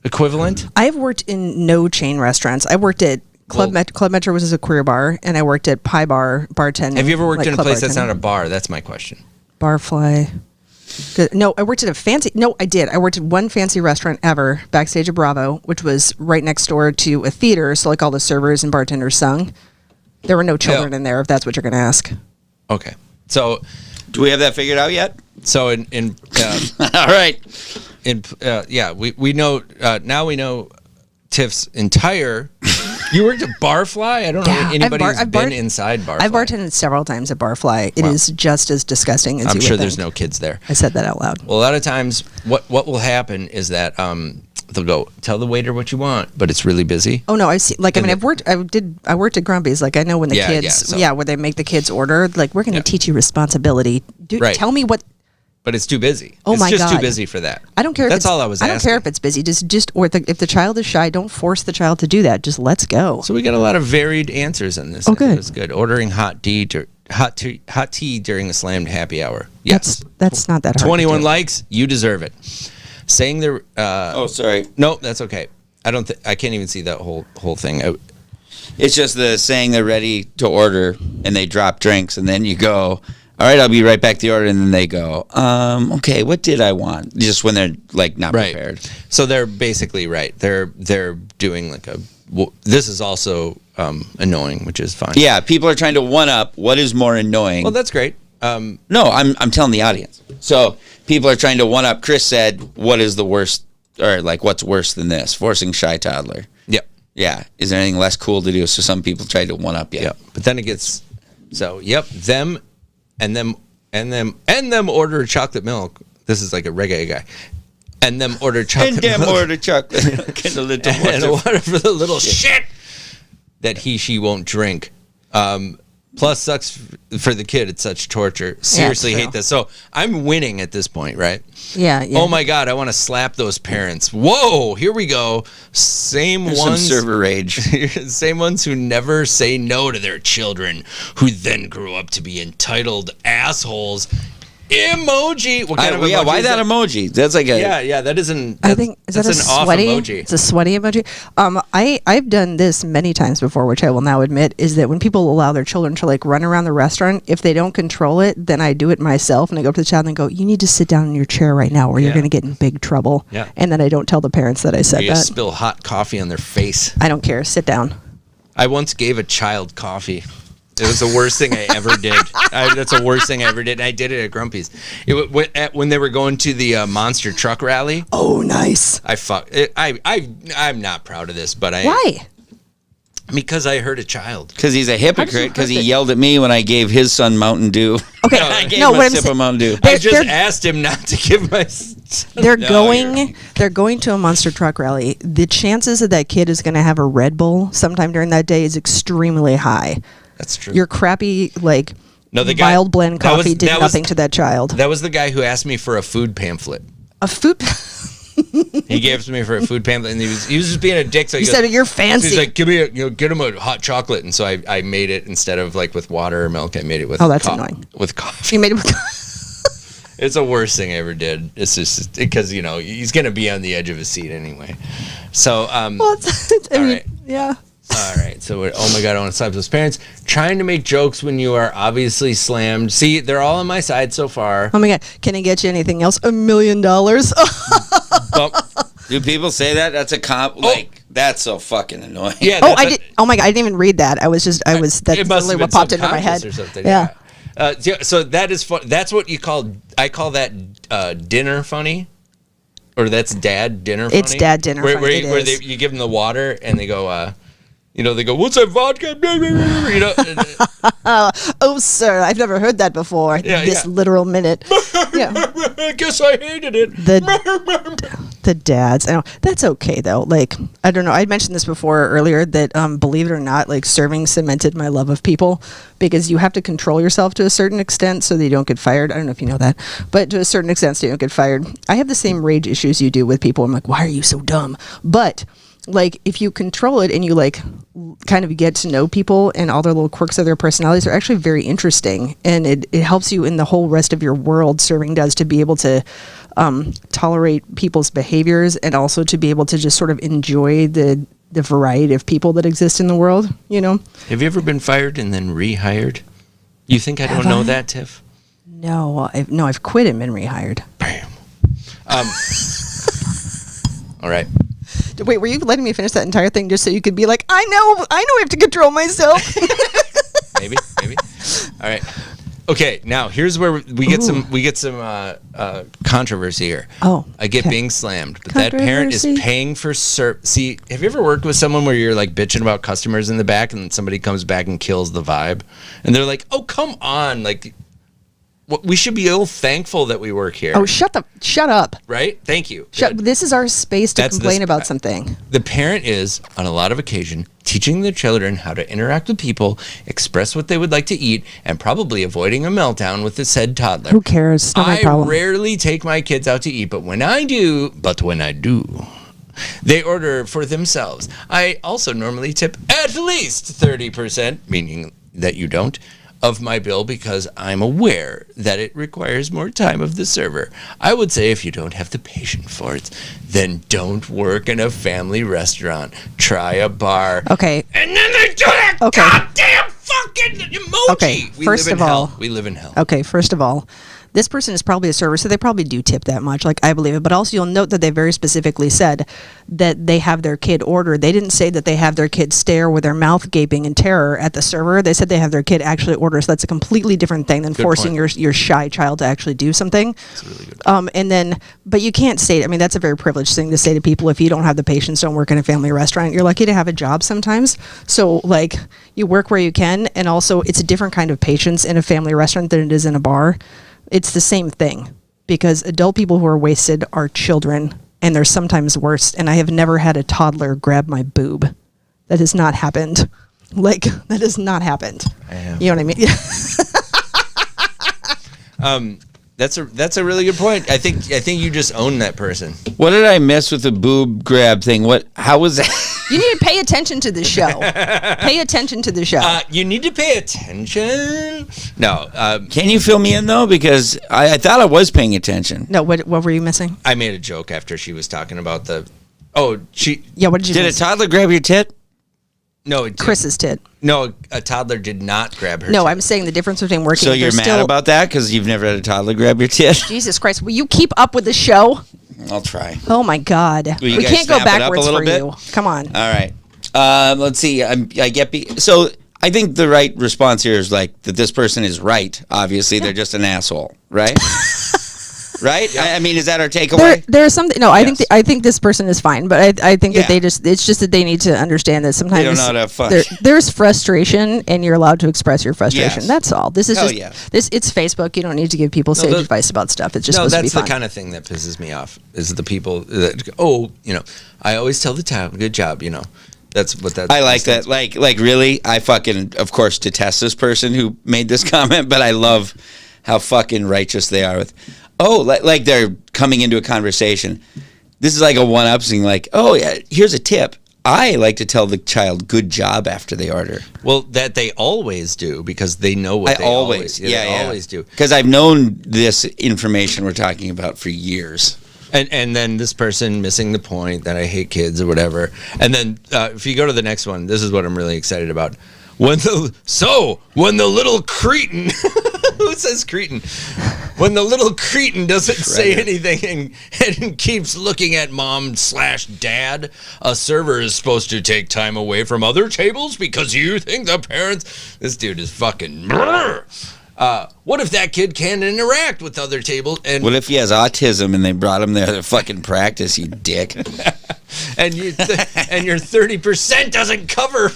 equivalent? I've worked in no chain restaurants. I worked at Club Metro, which is a queer bar, and I worked at Pie Bar bartending. Have you ever worked like in a club place that's not bartending. a bar? That's my question. Barfly? Good. No, I worked at a fancy. No, I did. I worked at one fancy restaurant ever, backstage at Bravo, which was right next door to a theater. So like all the servers and bartenders sung. There were no children Yeah. in there, if that's what you're going to ask. Okay. So Do we have that figured out yet? in All right. we know now we know Tiff's entire. You worked at Barfly? I don't know anybody who's been inside Barfly. I've bartended several times at Barfly. It is just as disgusting as I'm you sure would there's think. no kids there. I said that out loud. Well, a lot of times, what will happen is that they'll go tell the waiter what you want, but it's really busy. Oh no, I've seen like I And mean I worked at Grumpy's. Like I know when the Yeah, kids so- where they make the kids order, like we're going to teach you responsibility. Right. Tell me what. But it's too busy. Oh it's my just too God. busy for that. I don't care. That's if all I was I don't asking. care if it's busy. Just or if the child is shy, don't force the child to do that. Just let's go. So we got a lot of varied answers on this. Oh, good. It's good. Ordering hot tea during the slammed happy hour. Yes. That's not that hard. 21 to do. likes. You deserve it. Saying the. Oh, sorry. No, that's okay. I can't even see that whole thing. It's just the saying they're ready to order and they drop drinks and then you go, all right, I'll be right back to the order. And then they go, okay, what did I want? Just when they're like not prepared. So they're basically right. They're doing like this is also annoying, which is fine. Yeah, people are trying to one up what is more annoying. Well, that's great. No, I'm telling the audience. So people are trying to one up. Chris said, what is the worst, or like what's worse than this? Forcing shy toddler. Yep. Yeah. Is there anything less cool to do? So some people tried to one up you. Yep. But then it gets them order chocolate milk. This is like a reggae guy. And them order chocolate And them milk. order chocolate. Get a little and water for the little shit that she won't drink. Plus sucks for the kid. It's such torture. Seriously true. hate this. So I'm winning at this point, right? Yeah. Oh my God, I want to slap those parents. Whoa, here we go. There's some server rage. Same ones who never say no to their children, who then grew up to be entitled assholes. Emoji. What kind of emoji? Yeah, why is that emoji? That's like a Yeah, that isn't. I think is that that's a an off sweaty emoji. It's a sweaty emoji. I've done this many times before, which I will now admit is that when people allow their children to like run around the restaurant, if they don't control it, then I do it myself and I go up to the child and go, "You need to sit down in your chair right now, or you're going to get in big trouble." Yeah. And then I don't tell the parents that I said You that. spill hot coffee on their face. I don't care. Sit down. I once gave a child coffee. It was the worst thing I ever did. That's the worst thing I ever did. And I did it at Grumpy's. When they were going to the monster truck rally. Oh, nice. I'm not proud of this, but Why? Because I hurt a child. because he's a hypocrite because he yelled at me when I gave his son Mountain Dew. Okay. I gave no, him what a I'm sip saying, of Mountain Dew. I just asked him not to give my son. they're No, going to a monster truck rally. The chances that kid is going to have a Red Bull sometime during that day is extremely high. That's true. Your crappy the guy- mild blend that was- coffee did that was- nothing to that child. That was the guy who asked me for a food pamphlet. A food. He gave it to me for a food pamphlet, and he was just being a dick. So You said you're fancy. He's like, get him a hot chocolate, and so I made it instead of like with water or milk. I made it with that's annoying. with coffee. You made it. It's the worst thing I ever did. It's just because he's gonna be on the edge of his seat anyway. So I mean, right. yeah. all right. So oh my god, I want to slap those parents trying to make jokes when you are obviously slammed. See, they're all on my side so far. Oh my god, can I get you anything else? $1 million. Bump. Do people say that? That's a comp. Like that's so fucking annoying. Yeah. Oh, that's I did. Oh my god, I didn't even read that. That's It literally must have what been popped into my subconscious head. or something. Yeah. So that is fun. That's what you call. I call that dinner funny, or that's dad dinner funny. It's dad dinner where, funny. Where you give them the water and they go, they go, "What's that vodka?" Oh, sir, I've never heard that before. Yeah, this yeah. literal minute. Yeah. I guess I hated it. The dads. I know that's okay though. Like I don't know. I mentioned this before earlier that believe it or not, like serving cemented my love of people because you have to control yourself to a certain extent so that you don't get fired. I don't know if you know that, but to a certain extent so you don't get fired. I have the same rage issues you do with people. I'm like, why are you so dumb? But like if you control it and you like kind of get to know people and all their little quirks of their personalities are actually very interesting, and it helps you in the whole rest of your world. Serving does to be able to tolerate people's behaviors and also to be able to just sort of enjoy the variety of people that exist in the world. Have you ever been fired and then rehired? You think I don't know that, Tiff? No, I've quit and been rehired. Bam. All right. Wait, were you letting me finish that entire thing just so you could be like, I know I have to control myself? Maybe. All right. Okay, now here's where we get some controversy here. Oh, I get okay. being slammed, but that parent is Controversy. paying for See, have you ever worked with someone where you're like bitching about customers in the back, and then somebody comes back and kills the vibe, and they're like, "Oh, come on!" Like, we should be ill thankful that we work here. Oh, shut up. Right? Thank you. This is our space to complain about something. The parent is, on a lot of occasion, teaching their children how to interact with people, express what they would like to eat, and probably avoiding a meltdown with the said toddler. Who cares? It's not my problem. I rarely take my kids out to eat, but when I do, they order for themselves. I also normally tip at least 30%, meaning that you don't, of my bill because I'm aware that it requires more time of the server. I would say if you don't have the patience for it, then don't work in a family restaurant. Try a bar. Okay. And then they do that goddamn fucking emoji. Okay, first of all- we live in hell. Okay, first of all, this person is probably a server, so they probably do tip that much. Like, I believe it. But also, you'll note that they very specifically said that they have their kid order. They didn't say that they have their kid stare with their mouth gaping in terror at the server. They said they have their kid actually order. So that's a completely different thing than forcing your shy child to actually do something. That's really good. But you can't say, I mean, that's a very privileged thing to say to people. If you don't have the patience, don't work in a family restaurant. You're lucky to have a job sometimes. So, like, you work where you can. And also, it's a different kind of patience in a family restaurant than it is in a bar. It's the same thing because adult people who are wasted are children, and they're sometimes worse. And I have never had a toddler grab my boob. That has not happened. Like, that has not happened. You know what I mean? That's a really good point. I think you just own that person. What did I miss with the boob grab thing? How was that? You need to pay attention to the show. Pay attention to the show. You need to pay attention. No. Can you fill me in though? Because I thought I was paying attention. No, what were you missing? I made a joke after she was talking about the. Yeah, what did you Did miss? a toddler grab your tit? No, it Chris's tit. No, a toddler did not grab her. No, tit. I'm saying the difference between working. So you're mad about that because you've never had a toddler grab your tit? Jesus Christ! Will you keep up with the show? I'll try. Oh my God! Will you We guys can't go snap it up a backwards little for bit? you. Come on. All right. Let's see. So I think the right response here is like that this person is right. Obviously, they're just an asshole, right? Right? I mean, is that our takeaway? There's something. No, I Yes. think this person is fine, but I think that Yeah. it's just that they need to understand that sometimes They don't know how to have fun. there's frustration, and you're allowed to express your frustration. Yes. That's all. This is Hell just yeah. It's Facebook. You don't need to give people sage advice about stuff. It's just supposed to be that's fun. the kind of thing that pisses me off. Is the people that I always tell the time, good job. That's what that. I like that. Like really, I fucking, of course, detest this person who made this comment, but I love how fucking righteous they are with, like they're coming into a conversation. This is like a one-up thing, like, oh, yeah, here's a tip. I like to tell the child good job after they order. Well, that they always do because they know what they always do. Because I've known this information we're talking about for years. And then this person missing the point that I hate kids or whatever. And then if you go to the next one, this is what I'm really excited about. When the little cretin, who says cretin? When the little cretin doesn't say anything and keeps looking at mom/dad, a server is supposed to take time away from other tables because you think the parents. This dude is fucking. What if that kid can't interact with other tables? And what if he has autism and they brought him there to fucking practice, you dick? and your 30% doesn't cover.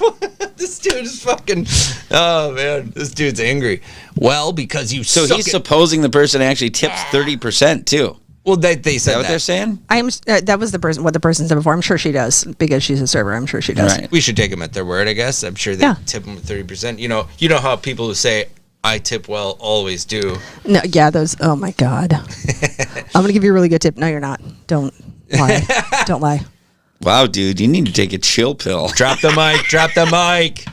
This dude is fucking. Oh man, this dude's angry. Well, because you. So he's supposing the person actually tips 30% too. Well, they said is that what they're saying? That was what the person said before. I'm sure she does because she's a server. I'm sure she does. Right. We should take them at their word, I guess. I'm sure they tip them with 30%. You know how people who say I tip well always do. No, yeah, those. Oh my God. I'm gonna give you a really good tip. No, you're not. Don't lie. Don't lie. Wow, dude, you need to take a chill pill. Drop the mic. Drop the mic.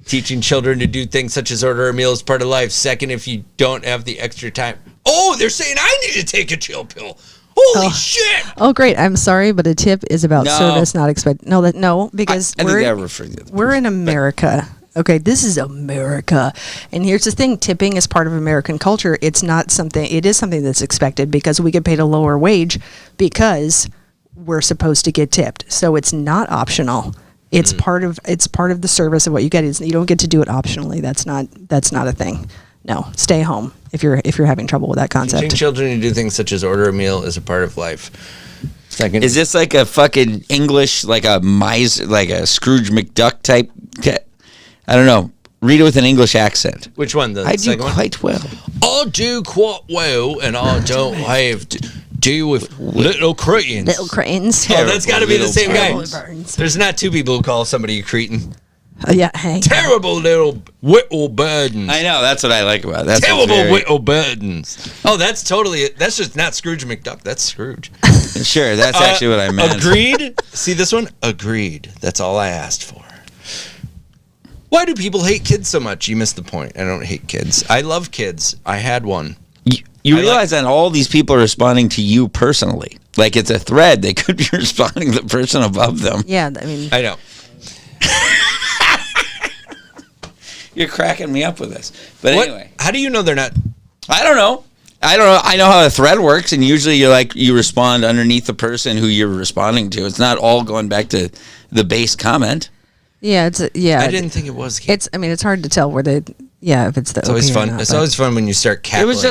Teaching children to do things such as order a meal is part of life. Second, if you don't have the extra time. Oh, they're saying I need to take a chill pill. Holy shit! Oh, great. I'm sorry, but a tip is about service, not expect. No, because we're in America. Okay, this is America. And here's the thing, tipping is part of American culture. It is something that's expected because we get paid a lower wage because we're supposed to get tipped. So it's not optional. It's part of the service of what you get. You don't get to do it optionally. That's not a thing. No, stay home if you're having trouble with that concept. Teaching children to do things such as order a meal is a part of life. Second, is this like a fucking English, like a Scrooge McDuck type? I don't know. Read it with an English accent. Which one? I do quite well. I do quite well, and I don't have to deal with little cretins. Little cretins. Oh, that's got to be the same guy. Burns. There's not two people who call somebody a cretin. Yeah, hey. Terrible little whittle burdens. I know, that's what I like about it. That's terrible whittle burdens. Oh, that's just not Scrooge McDuck. That's Scrooge. Sure, that's actually what I meant. Agreed? See this one? Agreed. That's all I asked for. Why do people hate kids so much? You missed the point. I don't hate kids. I love kids. I had one. You realize that all these people are responding to you personally. Like it's a thread. They could be responding to the person above them. Yeah, I mean. I know. You're cracking me up with this. But anyway. How do you know they're not? I don't know. I know how a thread works, and usually you respond underneath the person who you're responding to. It's not all going back to the base comment. Yeah, I didn't think it was. It's hard to tell where if it's the. It's always fun. It's always fun when you start cackling. It was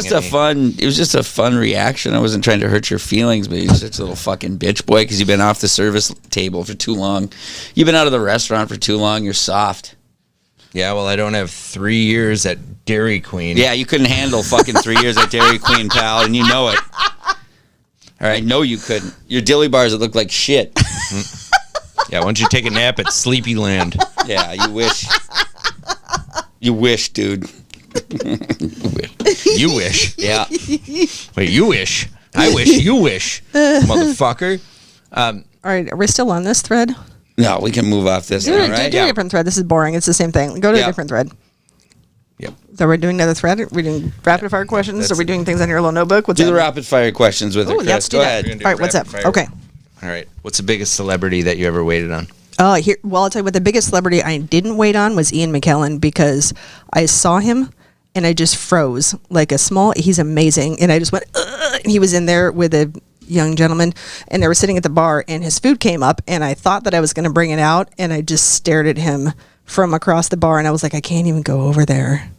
just a fun reaction. I wasn't trying to hurt your feelings, but you're such a little fucking bitch boy because you've been off the service table for too long. You've been out of the restaurant for too long. You're soft. Yeah, well, I don't have 3 years at Dairy Queen. Yeah, you couldn't handle fucking 3 years at Dairy Queen, pal, and you know it. All right, no, you couldn't. Your dilly bars that look like shit. Yeah, why don't you take a nap at Sleepyland? Yeah, you wish. You wish, dude. You wish? Yeah. Wait, you wish? I wish, you wish, motherfucker. All right, are we still on this thread? No, we can move off this. Do now, a right? different thread. This is boring. It's the same thing. Go to a different thread. Yep. So we're doing another thread. Are we doing rapid fire questions? Are we doing things on your little notebook? What's Do the that? rapid fire questions with her, Oh, Chris. let's do Go that. ahead. All right, what's up? Rapid fire. Okay. All right. What's the biggest celebrity that you ever waited on? Well, I'll tell you what. The biggest celebrity I didn't wait on was Ian McKellen because I saw him and I just froze like a small. He's amazing, and I just went. And he was in there with a young gentleman, and they were sitting at the bar, and his food came up, and I thought that I was going to bring it out, and I just stared at him from across the bar, and I was like, I can't even go over there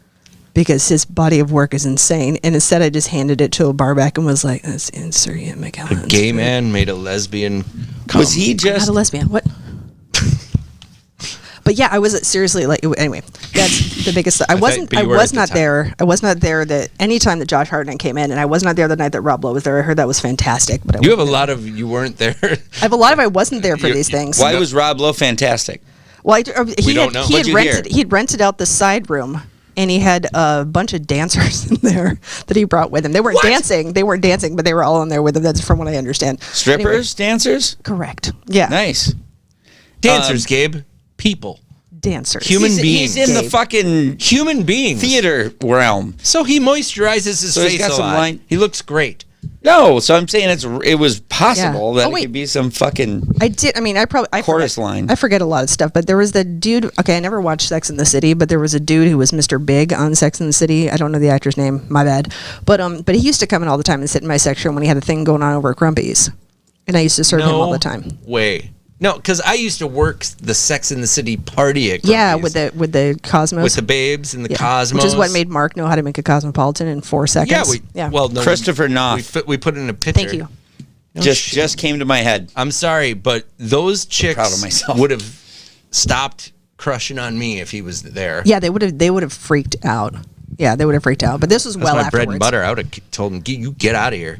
because his body of work is insane. And instead, I just handed it to a bar back and was like, "That's Sir Ian McKellen." A gay man made a lesbian. Come. Was he Not just a lesbian. What? But yeah, I was seriously like. Anyway, that's the biggest. I wasn't. but I you were was at the not time. there. I was not there that any time that Josh Hartnett came in, and I was not there the night that Rob Lowe was there. I heard that was fantastic. But You have a lot of you weren't there. I have a lot of I wasn't there for You- these things. Why was Rob Lowe fantastic? Well, he don't know. He had What'd you rented. hear? He had rented out the side room. And he had a bunch of dancers in there that he brought with him. They weren't dancing. They weren't dancing, but they were all in there with him. That's from what I understand. Strippers, dancers? Anyway, correct. Yeah. Nice. Dancers, Gabe. People. Dancers. Human He's beings. in the Gabe. fucking Human beings. theater realm. So he moisturizes his So he's face got a some lot. line- He looks great. No, so I'm saying it was possible Yeah. that Oh, it wait. could be some fucking. I did. I mean, I Chorus forget, line. I forget a lot of stuff, but there was the dude. Okay, I never watched Sex in the City, but there was a dude who was Mr. Big on Sex in the City. I don't know the actor's name. My bad. But he used to come in all the time and sit in my section when he had a thing going on over at Grumpy's, and I used to serve him all the time. Way. No, because I used to work the Sex in the City party at Yeah, Grumpy's. with the Cosmos. with the babes and the Yeah, Cosmos, which is what made Mark know how to make a Cosmopolitan in 4 seconds. Well, no, Christopher Knopf. we put in a picture. Thank you. No just shit. just came to my head. I'm sorry, but those chicks proud of myself. would have stopped crushing on me if he was there. Yeah, they would have freaked out. Yeah, they would have freaked out. But this was That's well my afterwards. bread and butter. I would have told him, "You get out of here.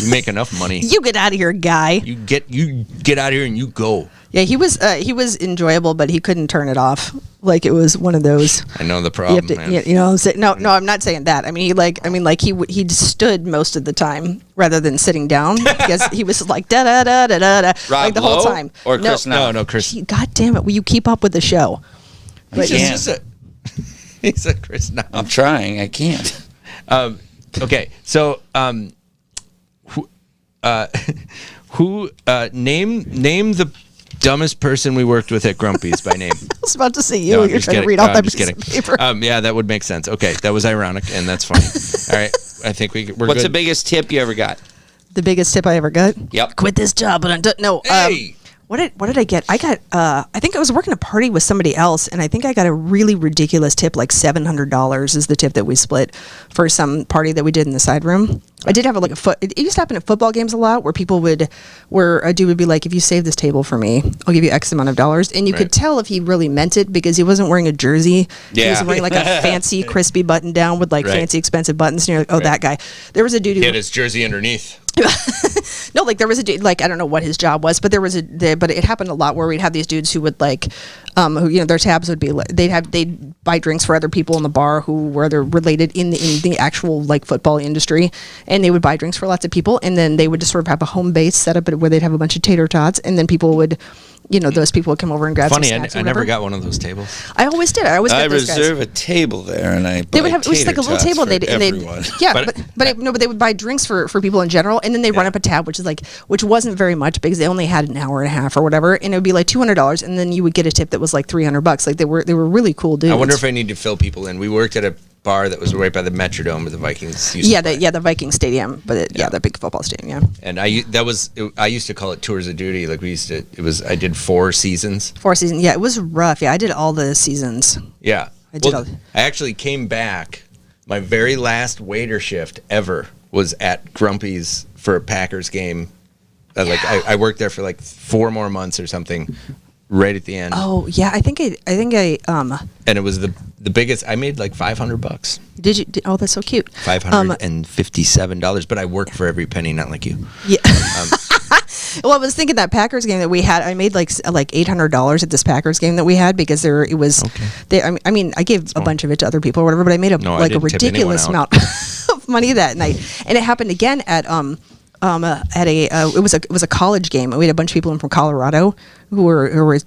You make enough money. You get out of here, guy. You get out of here and you go." Yeah, he was enjoyable, but he couldn't turn it off. Like it was one of those. I know the You problem, have to, man. you know, what I'm saying? No, I'm not saying that. I mean, he stood most of the time rather than sitting down because he was like da da da da da da Rob like the whole Lowe time. or Chris Knopf? No, Chris. God damn it! Will you keep up with the show? He's can't. just a, he's a Chris Knopf. I'm trying. I can't. Okay, so who name the dumbest person we worked with at Grumpy's by name? I was about to say you. No, I'm You're just trying kidding. to read No, off I'm that just piece kidding. of paper. Yeah, that would make sense. Okay, that was ironic, and that's funny. All right, I think we're What's good. the biggest tip you ever got? The biggest tip I ever got. Yep. Quit this job, but I'm done. No. Hey! What did I get? I got. I think I was working a party with somebody else, and I think I got a really ridiculous tip, like $700 is the tip that we split for some party that we did in the side room. I did have it used to happen at football games a lot, where a dude would be like, "If you save this table for me, I'll give you X amount of dollars," and you could Right. tell if he really meant it because he wasn't wearing a jersey. He Yeah. was wearing like a fancy, crispy button down with like Right. fancy, expensive buttons. And you're like, "Oh, that guy." There was a dude who He had his jersey underneath. no, like there was a dude, like I don't know what his job was, but but it happened a lot where we'd have these dudes who would like, who their tabs would be they'd buy drinks for other people in the bar who were either related in the actual like football industry, and they would buy drinks for lots of people, and then they would just sort of have a home base set up where they'd have a bunch of tater tots, and then people would, those people would come over and grab Funny, some I snacks. or never whatever. got one of those tables. I always did. I always I got those guys. reserve a table there, and I They would buy have it was like a tater little tots table. for And they'd everyone. yeah, But- but they would buy drinks for people in general, and then they'd run up a tab, which wasn't very much because they only had an hour and a half or whatever, and it would be like $200, and then you would get a tip that was like $300. Like they were really cool dudes. I wonder if I need to fill people in. We worked at a bar that was right by the Metrodome where the Vikings used to play. the Viking Stadium, but the big football stadium. Yeah, And I used to call it tours of duty. Like I did 4 seasons. 4 seasons. Yeah, it was rough. Yeah, I did all the seasons. Yeah. I did Well, I actually came back. My very last waiter shift ever was at Grumpy's for a Packers game. I worked there for like 4 more months or something, right at the end. Oh yeah, I think I And it was the biggest. I made like $500. did you? Oh, that's so cute. $557. But I worked for every penny, not like you. Yeah. Well, I was thinking that Packers game that we had, I made like $800 at this Packers game that we had because it was. Okay. I mean, I gave a bunch of it to other people or whatever, but I made No, I a didn't tip anyone ridiculous out. amount of money that night, and it happened again at at a it was a college game. We had a bunch of people in from Colorado who were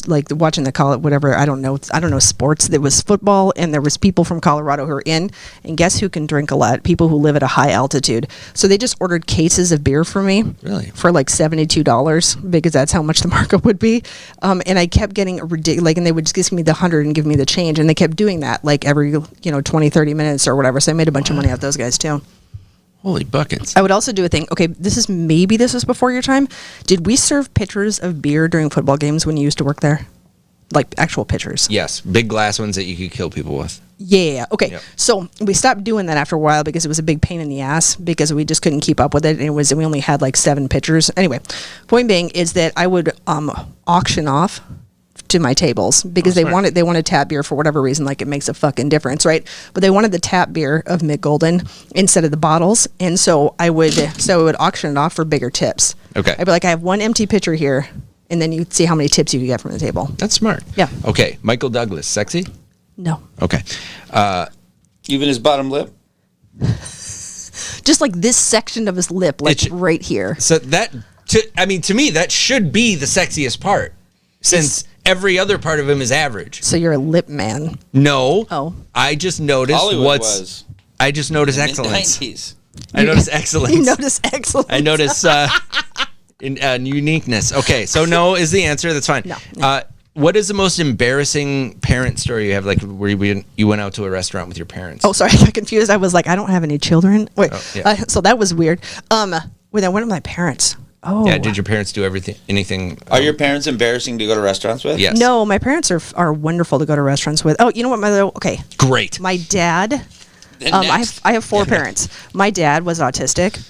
like watching the college whatever I don't know sports. There was football and there was people from Colorado who were in. And guess who can drink a lot? People who live at a high altitude. So they just ordered cases of beer for me. Really? For like $72 because that's how much the markup would be. And I kept getting ridiculous. And they would just give me the 100 and give me the change. And they kept doing that like every 20, 30 minutes or whatever. So I made a bunch of money off those guys too. Holy buckets. I would also do a thing. Okay, this was before your time. Did we serve pitchers of beer during football games when you used to work there? Like actual pitchers? Yes, big glass ones that you could kill people with. Yeah. Okay. Yep. So we stopped doing that after a while because it was a big pain in the ass because we just couldn't keep up with it. And we only had like 7 pitchers. Anyway, point being is that I would auction off to my tables because they wanted tap beer for whatever reason, like it makes a fucking difference, right? But they wanted the tap beer of Mick Golden instead of the bottles, and so I would auction it off for bigger tips. Okay. I'd be like, I have 1 empty pitcher here, and then you'd see how many tips you could get from the table. That's smart. Yeah. Okay, Michael Douglas, sexy? No. Okay. Even his bottom lip. Just like this section of his lip, like right here. So to me, that should be the sexiest part, since every other part of him is average. So you're a lip man. No. Oh. I just noticed I just noticed excellence. Mid-90s. I noticed excellence. You notice excellence. I notice uniqueness. Okay, so no is the answer. That's fine. No. What is the most embarrassing parent story you have, like where you went out to a restaurant with your parents? Oh, sorry, I got confused. I was like, I don't have any children. Wait, so that was weird. When I went with my parents. Oh. Yeah, did your parents do anything? Are your parents embarrassing to go to restaurants with? Yes. No, my parents are wonderful to go to restaurants with. Oh, you know what? Great. My dad. I have 4 parents. My dad was autistic.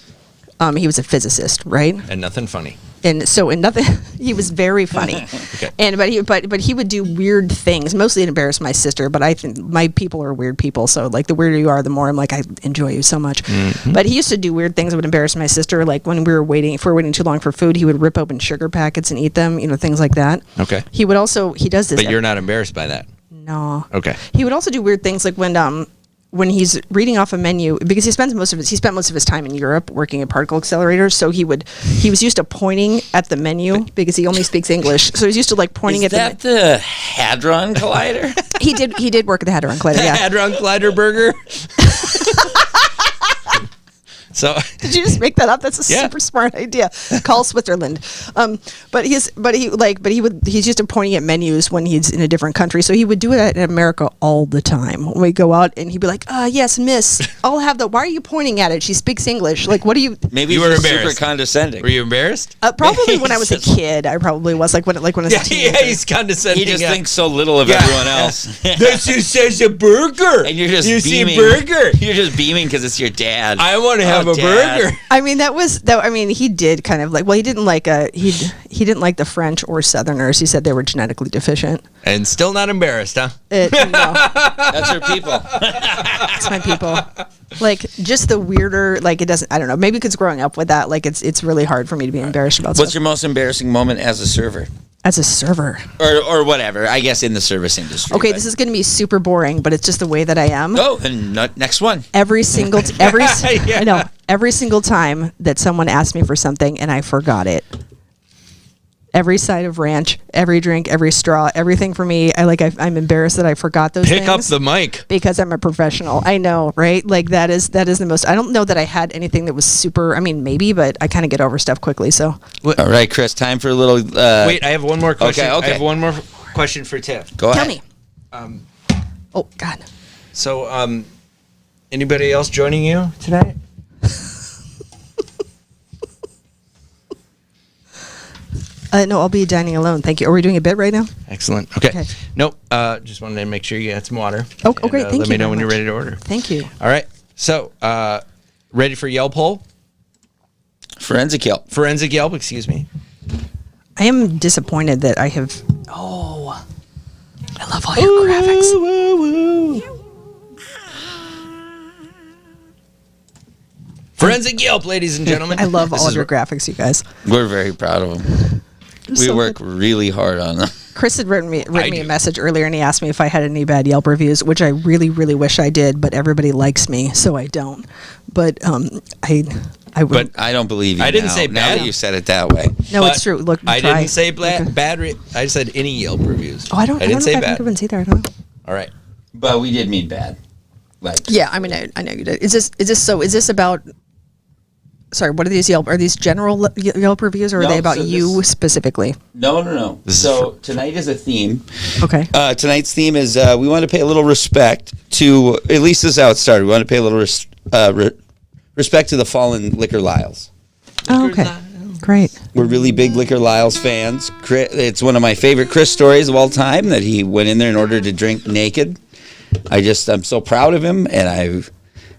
He was a physicist, right? And nothing funny. And nothing. He was very funny. Okay. And but he would do weird things. Mostly it embarrassed my sister. But I think my people are weird people. So like the weirder you are, the more I'm like I enjoy you so much. Mm-hmm. But he used to do weird things that would embarrass my sister. Like when if we were waiting too long for food, he would rip open sugar packets and eat them. Things like that. Okay. He does this. But you're not embarrassed by that. No. Okay. He would also do weird things like when he's reading off a menu, because he spent most of his time in Europe working at particle accelerators, so he was used to pointing at the menu because he only speaks English, so he's used to like pointing Is at the Hadron Collider? He did work at the Hadron Collider. Yeah. Hadron Collider burger. So did you just make that up? That's a super smart idea. Call Switzerland. But he's used to pointing at menus when he's in a different country. So he would do it in America all the time. When we go out and he'd be like, yes, miss, I'll have why are you pointing at it? She speaks English. Like, what do you? Maybe you were super condescending. Were you embarrassed? Probably when I was a kid. I probably was when I was a teenager. Yeah, he's condescending. He just thinks so little of everyone else. This just says a burger. And you're just beaming. See burger. You're just beaming because it's your dad. I want to have a burger. I mean, he did kind of like. Well, he didn't like he didn't like the French or Southerners. He said they were genetically deficient. And still not embarrassed, huh? No, That's her people. it's my people. Like just the weirder. Like it doesn't. I don't know. Maybe because growing up with that, like it's really hard for me to be embarrassed about. What's your most embarrassing moment as a server? As a server, or whatever, I guess in the service industry. Okay, this is going to be super boring, but it's just the way that I am. Oh, and next one. Every single I know every single time that someone asked me for something and I forgot it. Every side of ranch, every drink, every straw, everything for me. I'm embarrassed that I forgot those things. Pick up the mic. Because I'm a professional. I know, right? Like that is the most. I don't know that I had anything that was super. I mean, maybe, but I kind of get over stuff quickly. So. All right, Chris. Time for a little. Wait, I have one more question. Okay. I have one more question for Tiff. Go ahead. Tell me. Oh God. So, anybody else joining you tonight? No, I'll be dining alone. Thank you. Are we doing a bit right now? Excellent. Okay. Nope. Just wanted to make sure you had some water. Oh, great. Thank you. Let me know when you're ready to order. Thank you. All right. So, ready for Yelp poll? Forensic Yelp. Forensic Yelp, excuse me. I am disappointed that I have. Oh, I love all your graphics. Woo, woo, woo. Forensic Yelp, ladies and gentlemen. I love all of your graphics, you guys. We're very proud of them. We work really hard on them. Chris had written me a message earlier, and he asked me if I had any bad Yelp reviews, which I really, really wish I did, but everybody likes me, so I don't. But I would. But I don't believe you. I didn't now. say Now bad. that you said it that way. No, But it's true. Look, I try. didn't say Okay. bad. I said any Yelp reviews. Oh, I don't. I didn't know say if I bad. think of either. I don't know. All right. But we did mean bad. Like, Yeah, I mean, I know you did. Is this about? Sorry, what are these Yelp? Are these general Yelp reviews, or are No, they about so you this- specifically? no. So tonight is a theme. Okay. Tonight's theme is we want to pay a little respect to, at least this is how it started. We want to pay a little respect to the fallen Liquor Lyles. Oh, okay. Great. We're really big Liquor Lyles fans. It's one of my favorite Chris stories of all time that he went in there in order to drink naked. I'm so proud of him, and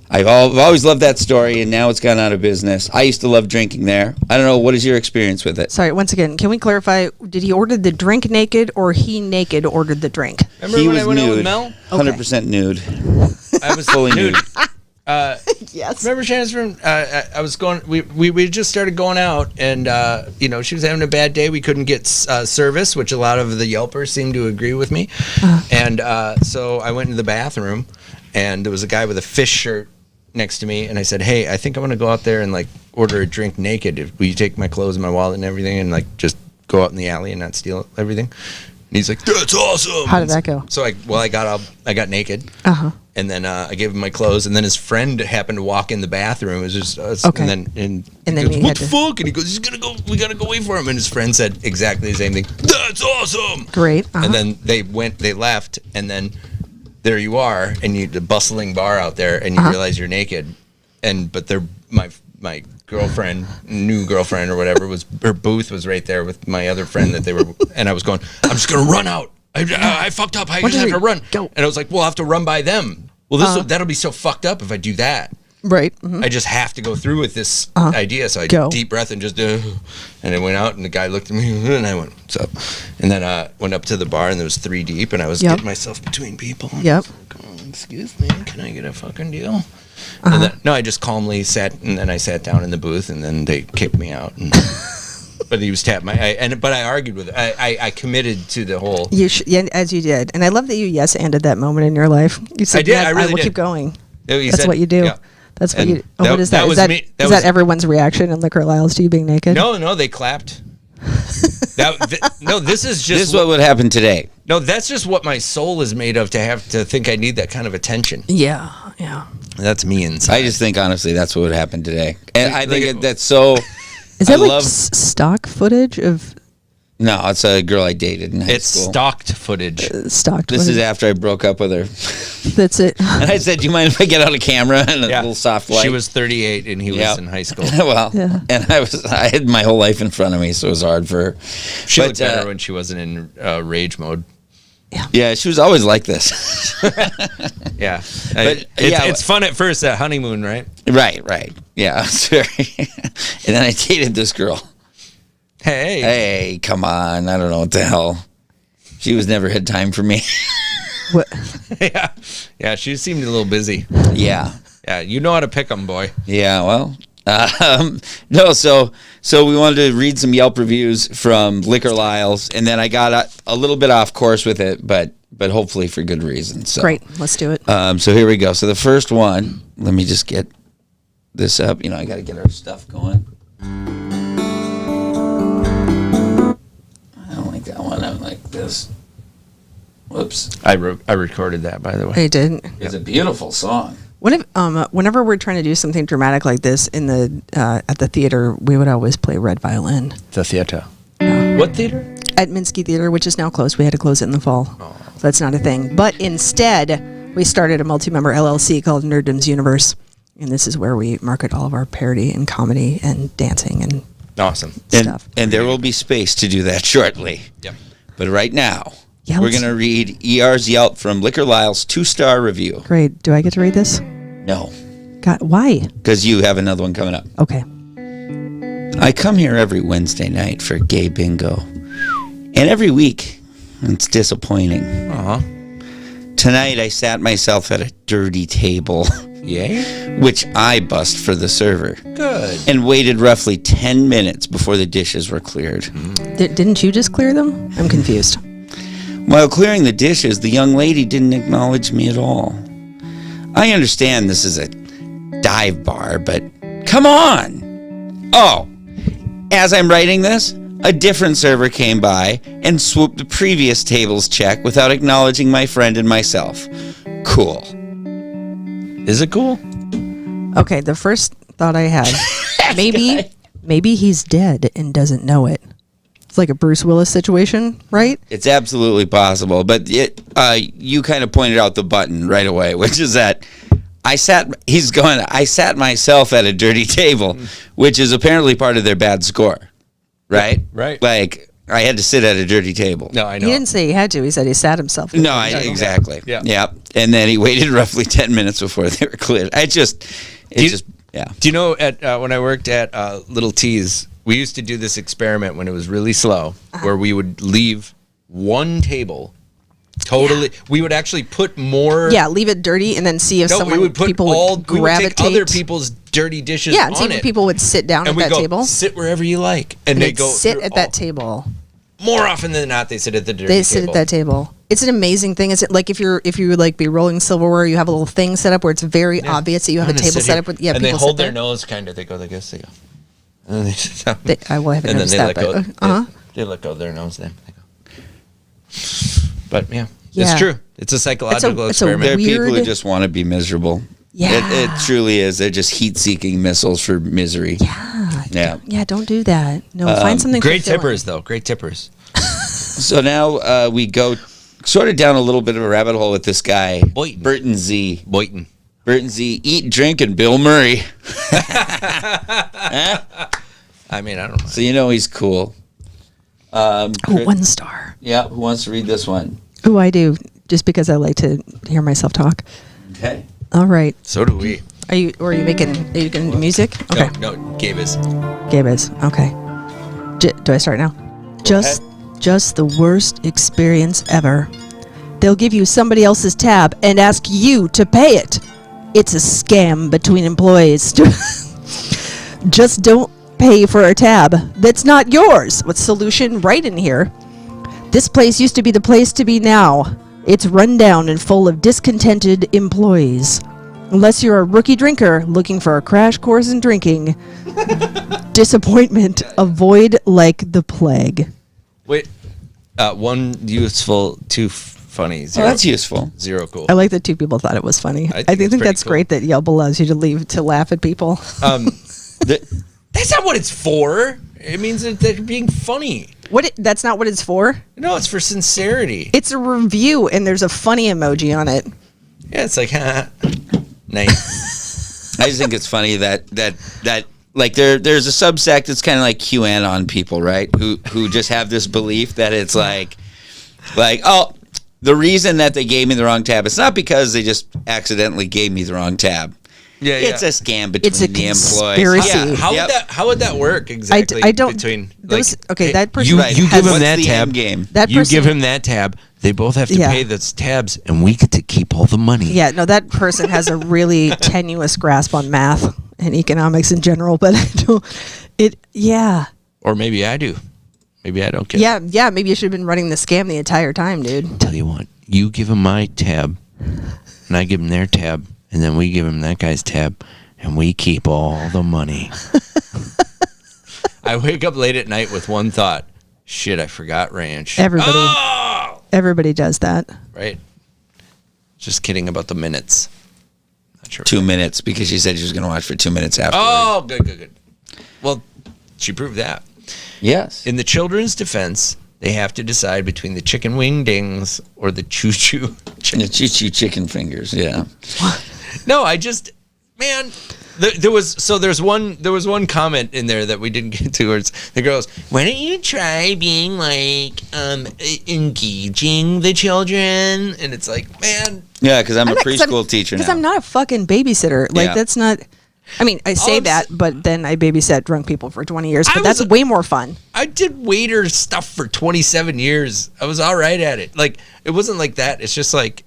I've always loved that story, and now it's gone out of business. I used to love drinking there. I don't know, what is your experience with it? Sorry, once again, can we clarify? Did he order the drink naked, or he naked ordered the drink? Remember He when was I went out with nude, Mel? 100% nude. I was Fully nude. Yes. Remember Shannon's room? I was going. We just started going out, and she was having a bad day. We couldn't get service, which a lot of the Yelpers seemed to agree with me. And so I went into the bathroom, and there was a guy with a fish shirt next to me, and I said, "Hey, I think I'm gonna go out there and like order a drink naked. Will you take my clothes and my wallet and everything, and like just go out in the alley and not steal everything?" And he's like, "That's awesome." How did that go? So I got naked. Uh-huh. And then I gave him my clothes, and then his friend happened to walk in the bathroom. It was just us, Okay. and then he he goes, had "What to- the fuck?" And he goes, we gotta go wait for him. And his friend said exactly the same thing. That's awesome. Great. Uh-huh. And then they left, and then there you are, and the bustling bar out there, and you realize you're naked, but they're my girlfriend, new girlfriend or whatever, her booth was right there with my other friend that they were, and I was going, I'm just gonna run out. I fucked up. I just have to run. Go. And I was like, well, I'll have to run by them. Well, that'll be so fucked up if I do that. Right. Mm-hmm. I just have to go through with this idea. So I Go. deep breath and just and I went out, and the guy looked at me, and I went, what's up? And then went up to the bar, and there was 3 deep, and I was getting myself between people. And I was like, oh, excuse me, can I get a fucking deal? And then, no, I just calmly sat, and then I sat down in the booth, and then they kicked me out. And, but he was tapping but I argued with it. I committed to the whole. As you did, and I love that you yes-anded that moment in your life. You said, I did. Yes, I really will did. keep going. He That's said- what you do. yeah. That's what And you. Oh, what is that? that Is was that, me. That is was- that everyone's reaction in Liquor Lyles to you being naked? No, they clapped. This is just This is what would happen today. No, that's just what my soul is made of, to have to think I need that kind of attention. Yeah. That's me inside. I just think, honestly, that's what would happen today. And I think Like- that's so... Is that I like love- stock footage of No, it's a girl I dated in high It's school. stocked footage. stock? This is after I broke up with her. That's it. And I said, do you mind if I get out a camera and a little soft light? She was 38 and he was Yep. in high school. Well, Yeah. and I had my whole life in front of me, so it was hard for her. She But, looked better when she wasn't in rage mode. Yeah, she was always like this. Yeah. It's fun at first, that honeymoon, right? Right. Yeah, it's very. And then I dated this girl. Hey. Hey, come on. I don't know what the hell. She was never had time for me. What? Yeah, she seemed a little busy. Yeah. Yeah, you know how to pick them, boy. Yeah, well, no, so we wanted to read some Yelp reviews from Liquor Lyles, and then I got a little bit off course with it, but hopefully for good reason. So. Great. Let's do it. So here we go. So the first one, let me just get this up. You know, I got to get our stuff going. I don't like that one. I like this. Whoops. I recorded that, by the way. I did. It's a beautiful song. Whenever we're trying to do something dramatic like this in the at the theater, we would always play Red Violin The theater. What theater? at Minsky Theater, which is now closed. We had to close it in the fall, so that's not a thing. But instead, we started a multi-member LLC called Nerddom's Universe, and this is where we market all of our parody and comedy and dancing and Awesome. stuff. And there will be space to do that shortly. Yep. But right now, Yeah, we're let's- going to read ER's Yelp from Liquor Lyles 2-star review. Great. Do I get to read this? No, God, why? because you have another one coming up. Okay. I come here every Wednesday night for gay bingo. And every week, it's disappointing. Uh-huh. Tonight, I sat myself at a dirty table, Yay? which I bussed for the server, Good. and waited roughly 10 minutes before the dishes were cleared. Didn't you just clear them? I'm confused. While clearing the dishes, the young lady didn't acknowledge me at all. I understand this is a dive bar, but come on! Oh, as I'm writing this, a different server came by and swooped the previous table's check without acknowledging my friend and myself. Cool. Is it cool? Okay, the first thought I had, maybe he's dead and doesn't know it. It's like a Bruce Willis situation, right? It's absolutely possible, but you kind of pointed out the button right away, which is that I sat myself at a dirty table, which is apparently part of their bad score, right? Right. Like, I had to sit at a dirty table. No, I know. He didn't say he had to. He said he sat himself. No, exactly. Yeah. And then he waited roughly 10 minutes before they were cleared. Do you know at when I worked at Little T's, we used to do this experiment when it was really slow, where we would leave one table totally. Yeah. We would actually put more. Yeah, leave it dirty and then see if we would put people would gravitate. We would take other people's dirty dishes. Yeah, and on see if people would sit down and at that go, table. Sit wherever you like, and they go sit at that table. More often than not, they sit at the dirty table. They sit at that table. It's an amazing thing. Is it like if you would like be rolling silverware, you have a little thing set up where it's very obvious that you have a table set up with and people they hold sit there. their nose kind of. They go, I guess they go. And then they sit down. I haven't and noticed then that. They let go of their nose. Then they go. But it's true. It's a psychological experiment. There are people who just want to be miserable. Yeah, it truly is. They're just heat-seeking missiles for misery. Yeah. Don't do that. No, find something. Great fulfilling. tippers, though. Great tippers. So now we go sort of down a little bit of a rabbit hole with this guy, Boynton. Burton Z. Boynton. Burton Z. Eat, drink, and Bill Murray. I mean, I don't know. So you know he's cool. 1 star. Yeah, who wants to read this one? Oh, I do. Just because I like to hear myself talk. Okay. All right. So do we. Are you going to do music? Okay. No, Gabe is. Gabe is. Okay. Do I start now? Just the worst experience ever. They'll give you somebody else's tab and ask you to pay it. It's a scam between employees. Just don't pay for a tab that's not yours. What's solution right in here? This place used to be the place to be now. It's run down and full of discontented employees. Unless you're a rookie drinker looking for a crash course in drinking, disappointment avoid like the plague. Wait, 1 useful, 2 funny. 0, that's useful. 0 cool. I like that 2 people thought it was funny. I think that's cool. great that Yelp allows you to laugh at people. That's not what it's for. It means that they're being funny. That's not what it's for? No, it's for sincerity. It's a review, and there's a funny emoji on it. Yeah, it's like, nice. I just think it's funny that like there's a subsect that's kind of like QAnon people, right? Who just have this belief that it's like oh, the reason that they gave me the wrong tab, it's not because they just accidentally gave me the wrong tab. Yeah, it's a scam between the conspiracy. employees. Yeah, how would that work exactly? I don't. Between that person. You give him that tab. Game. You give him that tab. They both have to pay those tabs, and we get to keep all the money. Yeah, no, that person has a really tenuous grasp on math and economics in general, but I don't. Yeah. Or maybe I do. Maybe I don't get it. Yeah, maybe you should have been running the scam the entire time, dude. Tell you what, you give him my tab, and I give him their tab, and then we give him that guy's tab, and we keep all the money. I wake up late at night with one thought. Shit, I forgot ranch. Everybody does that. Right. Just kidding about the minutes. Not sure. 2 minutes, because she said she was going to watch for 2 minutes after. Oh, good. Well, she proved that. Yes. In the children's defense, they have to decide between the chicken wing dings or the choo-choo chicken. The choo-choo chicken fingers, yeah. No, man, there's one comment in there that we didn't get to, where it's the girls, why don't you try being like engaging the children? And it's like, man. Yeah, because I'm a preschool teacher now. Because I'm not a fucking babysitter. Like, that's not... I mean, I say that, but then I babysat drunk people for 20 years. But that's way more fun. I did waiter stuff for 27 years. I was all right at it. Like, it wasn't like that. It's just like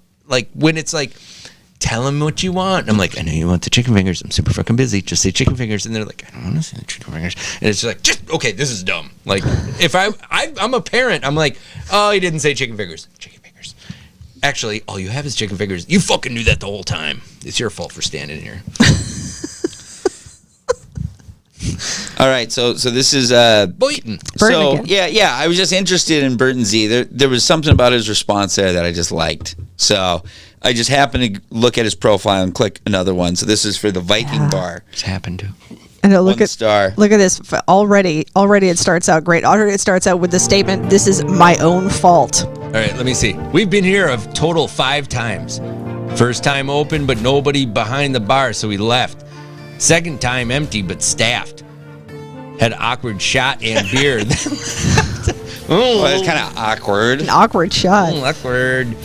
when it's like, tell them what you want. And I'm like, I know you want the chicken fingers. I'm super fucking busy. Just say chicken fingers. And they're like, I don't want to say the chicken fingers. And it's just like, okay, this is dumb. Like, if I'm a parent, I'm like, oh, he didn't say chicken fingers. Chicken fingers. Actually, all you have is chicken fingers. You fucking knew that the whole time. It's your fault for standing here. All right, so this is Boynton. So again. yeah, I was just interested in Burton Z. There was something about his response there that I just liked. So I just happened to look at his profile and click another one. So this is for the Viking Bar. It's happened to. And look 1 star. Look at this. Already it starts out great. Already it starts out with the statement, "This is my own fault." All right, let me see. We've been here a total 5 times. First time open, but nobody behind the bar, so we left. Second time empty, but staffed. Had awkward shot and beer. Well, it's kind of awkward. An awkward shot. Awkward.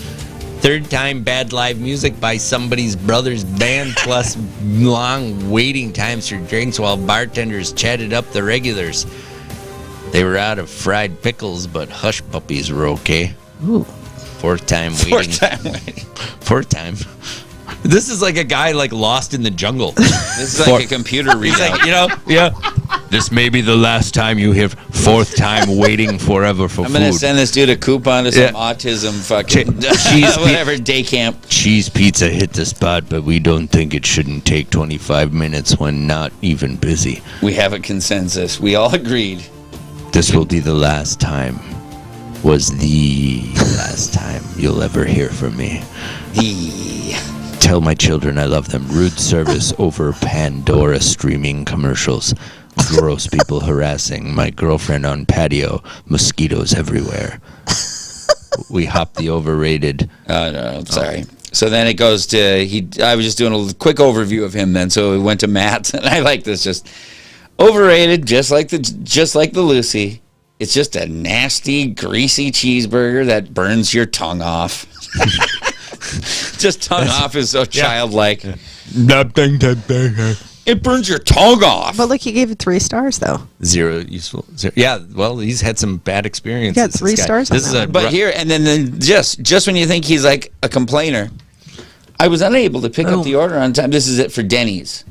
Third time bad live music by somebody's brother's band, plus long waiting times for drinks while bartenders chatted up the regulars. They were out of fried pickles, but hush puppies were okay. Ooh. Fourth time waiting. Fourth time. This is like a guy like lost in the jungle. This is like a computer He's readout. like, this may be the last time you have fourth time waiting forever for I'm food. going to send this dude a coupon to some autism fucking Cheese whatever day camp. Cheese pizza hit the spot, but we don't think it shouldn't take 25 minutes when not even busy. We have a consensus. We all agreed. This will be the last time. Was the last time you'll ever hear from me. Tell my children I love them. Rude service over Pandora streaming commercials. Gross people harassing my girlfriend on patio. Mosquitoes everywhere. We hopped the overrated. No, I'm sorry. So then it goes to I was just doing a quick overview of him then. So we went to Matt, and I like this. Just overrated, just like the Lucy. It's just a nasty, greasy cheeseburger that burns your tongue off. Just tongue off is so childlike. It burns your tongue off. But look, he gave it 3 stars though. Zero useful. Yeah, well, he's had some bad experiences. He got 3 stars on that one. But here, and then just when you think he's like a complainer, I was unable to pick up the order on time. This is it for Denny's.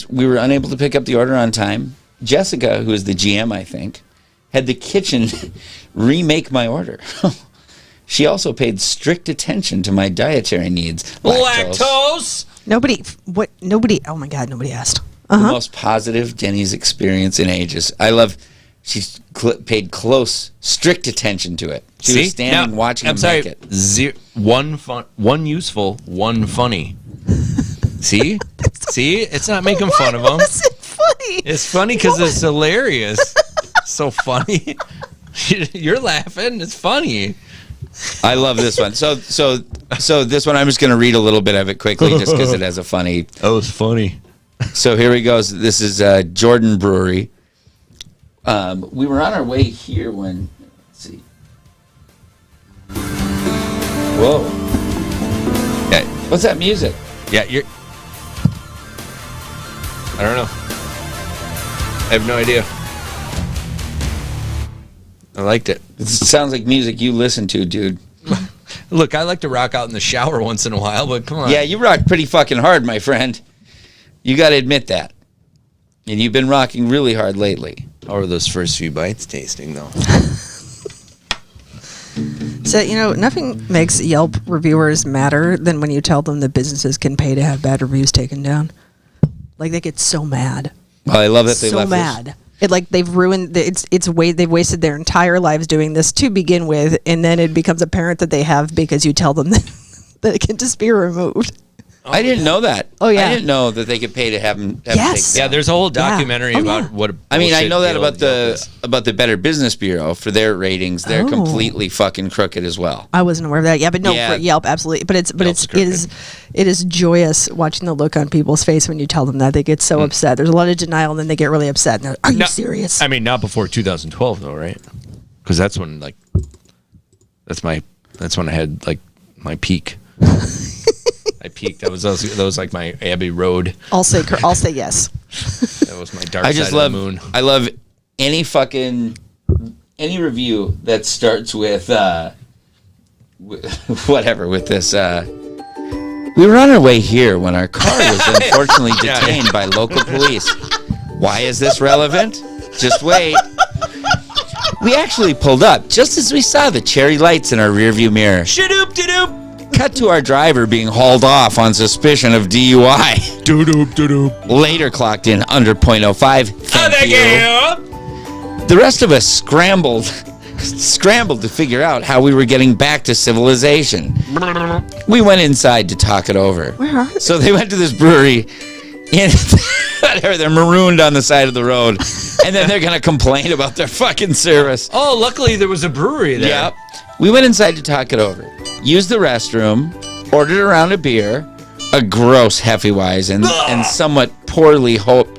We were unable to pick up the order on time. Jessica, who is the GM, I think, had the kitchen remake my order. She also paid strict attention to my dietary needs. Lactose? Nobody, oh my God, nobody asked. The most positive Denny's experience in ages. I love, she paid strict attention to it. She was standing watching him make it. One useful, one funny. See? It's not making fun of him. Was it funny? It's funny because it's hilarious. So funny. You're laughing. It's funny. I love this one. So this one, I'm just going to read a little bit of it quickly just because it has a funny. That was funny. So here he goes. This is Jordan Brewery. We were on our way here when, let's see. Whoa. Yeah. What's that music? Yeah, I don't know. I have no idea. I liked it. It sounds like music you listen to, dude. Look, I like to rock out in the shower once in a while, but come on. Yeah, you rock pretty fucking hard, my friend. You got to admit that. And you've been rocking really hard lately. How are those first few bites tasting, though? So, nothing makes Yelp reviewers madder than when you tell them that businesses can pay to have bad reviews taken down. Like, they get so mad. Well, I love that they so left mad. They've ruined they've wasted their entire lives doing this to begin with, and then it becomes apparent that they have because you tell them that it can just be removed. I didn't know that. Oh, yeah. I didn't know that they could pay to have them. Yes. Yeah, there's a whole documentary about what. I mean, I know that bullshit about the Better Business Bureau for their ratings. They're completely fucking crooked as well. I wasn't aware of that. Yeah, but no, Yeah. for Yelp, absolutely. But it is joyous watching the look on people's face when you tell them that. They get so upset. There's a lot of denial, and then they get really upset. And they're, are you serious? I mean, not before 2012, though, right? Because that's when that's when I had my peak. I peaked. That was like my Abbey Road. I'll say yes. That was my dark side of the moon. I love any review that starts with whatever with this. We were on our way here when our car was unfortunately detained by local police. Why is this relevant? Just wait. We actually pulled up just as we saw the cherry lights in our rearview mirror. Shadoop-de-doop. Cut to our driver being hauled off on suspicion of DUI. Later clocked in under .05. Thank you. The rest of us scrambled to figure out how we were getting back to civilization. We went inside to talk it over. Where are they? So they went to this brewery, and they're marooned on the side of the road, and then they're gonna complain about their fucking service. Oh, luckily there was a brewery there. Yep. We went inside to talk it over. Used the restroom, ordered a round of beer, a gross Hefeweizen, and somewhat poorly hoppy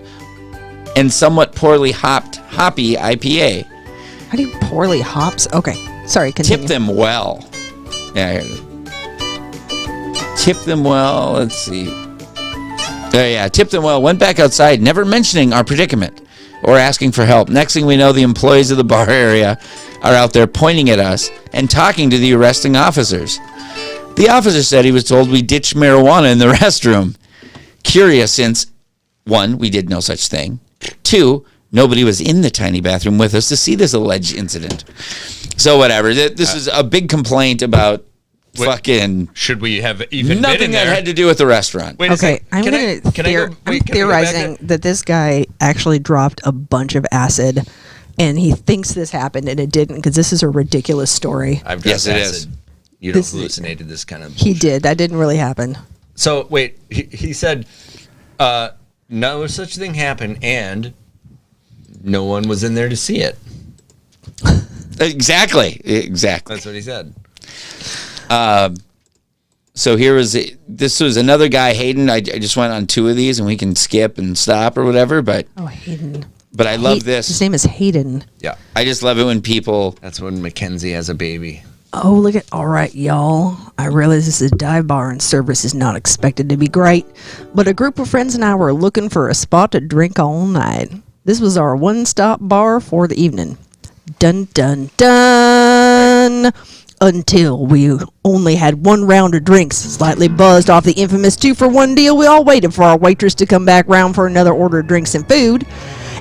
IPA. How do you poorly hops? Okay, sorry. Continue. Tip them well. Yeah, here. Tip them well. Let's see. Tip them well. Went back outside, never mentioning our predicament or asking for help. Next thing we know, the employees of the bar area are out there pointing at us and talking to the arresting officers. The officer said he was told we ditched marijuana in the restroom. Curious since, 1, we did no such thing. 2, nobody was in the tiny bathroom with us to see this alleged incident. So whatever. This is a big complaint about fucking... Should we have even nothing been in that there? had to do with the restaurant. I'm theorizing that this guy actually dropped a bunch of acid, and he thinks this happened, and it didn't, because this is a ridiculous story. I've Yes, dropped it acid. is. You don't hallucinated this kind of He bullshit. did. That didn't really happen. So, wait, he said no such thing happened, and no one was in there to see it. Exactly. That's what he said. So this was another guy, Hayden. I just went on 2 of these, and we can skip and stop or whatever. But Hayden. I love this. His name is Hayden. Yeah. I just love it when people. That's when Mackenzie has a baby. Oh, look at... All right, y'all. I realize this is a dive bar and service is not expected to be great, but a group of friends and I were looking for a spot to drink all night. This was our one-stop bar for the evening. Dun, dun, dun. Until we only had 1 round of drinks. Slightly buzzed off the infamous 2-for-1 deal, we all waited for our waitress to come back round for another order of drinks and food.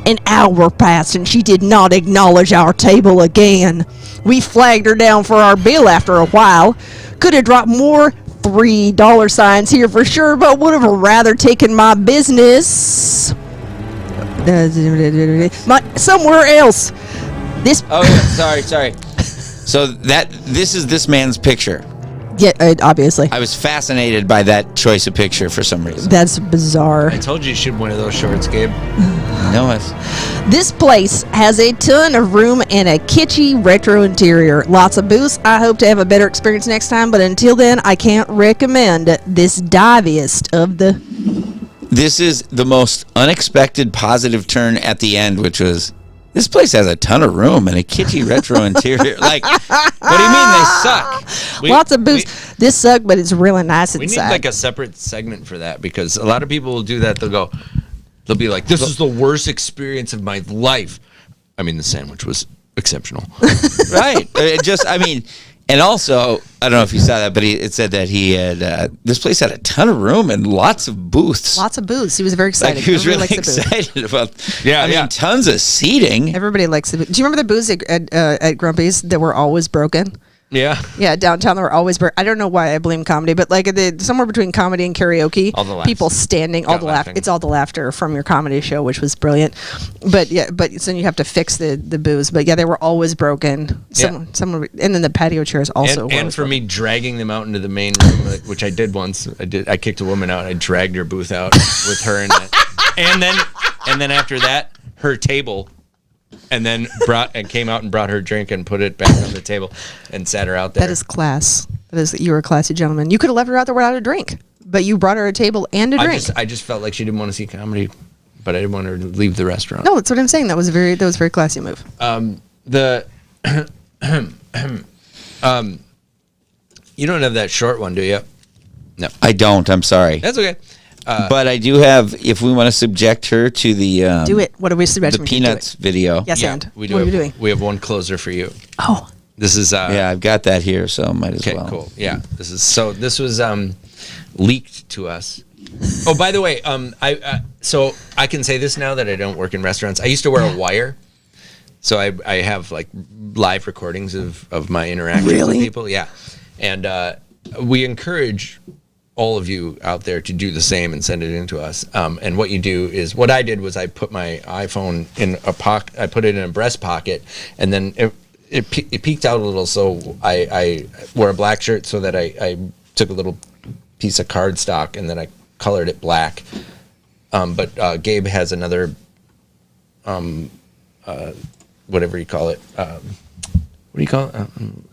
An hour passed and she did not acknowledge our table again. We flagged her down for our bill after a while. Could have dropped more $3 signs here for sure, but would have rather taken my business somewhere else. This... Oh, yeah, sorry. So this is this man's picture. Yeah, obviously. I was fascinated by that choice of picture for some reason. That's bizarre. I told you should one of those shorts, Gabe. No, it's... This place has a ton of room and a kitschy retro interior. Lots of booths. I hope to have a better experience next time, but until then, I can't recommend this diviest of the... This is the most unexpected positive turn at the end, which was... This place has a ton of room and a kitschy retro interior. Like, what do you mean they suck? Lots of booths. This sucked, but it's really nice We inside. need like a separate segment for that, because a lot of people will do that. They'll be like, this is the worst experience of my life. I mean, the sandwich was exceptional. Right. And also, I don't know if you saw that, but it said that he had, this place had a ton of room and lots of booths. Lots of booths. He was very excited. Like, he was Everybody really likes the booth. excited about, tons of seating. Everybody likes the booth. Do you remember the booths at Grumpy's that were always broken? Yeah. Yeah, downtown they were always I don't know why I blame comedy, but like somewhere between comedy and karaoke, All the laughs. people standing, all the laughter. It's all the laughter from your comedy show, which was brilliant. But so then you have to fix the booze. But yeah, they were always broken. And then the patio chairs also. And for me dragging them out into the main room, which I did once. I kicked a woman out. I dragged her booth out with her in it, and then after that, her table. And then came out and brought her drink and put it back on the table and sat her out there. That is class. You were a classy gentleman. You could have left her out there without a drink, but you brought her a table and a drink. I just felt like she didn't want to see comedy, but I didn't want her to leave the restaurant. No, that's what I'm saying. That was a very classy move. You don't have that short one, do you? No, I don't. I'm sorry. that's okay. But I do have, if we want to subject her to the... Do it. What are we suggesting? The Peanuts video. Yes, and we do. What are you doing? We have one closer for you. Oh. This is... Yeah, I've got that here, so might as well. Okay, cool. Yeah, this was leaked to us. Oh, by the way, so I can say this now that I don't work in restaurants. I used to wear a wire, so I have like live recordings of my interactions with people. Yeah, and we encourage all of you out there to do the same and send it in to us. And what you do is, what I did was I put my iPhone in a pocket. I put it in a breast pocket, and then it peeked out a little. So I wore a black shirt so that I took a little piece of cardstock and then I colored it black. But Gabe has another, whatever you call it. What do you call it?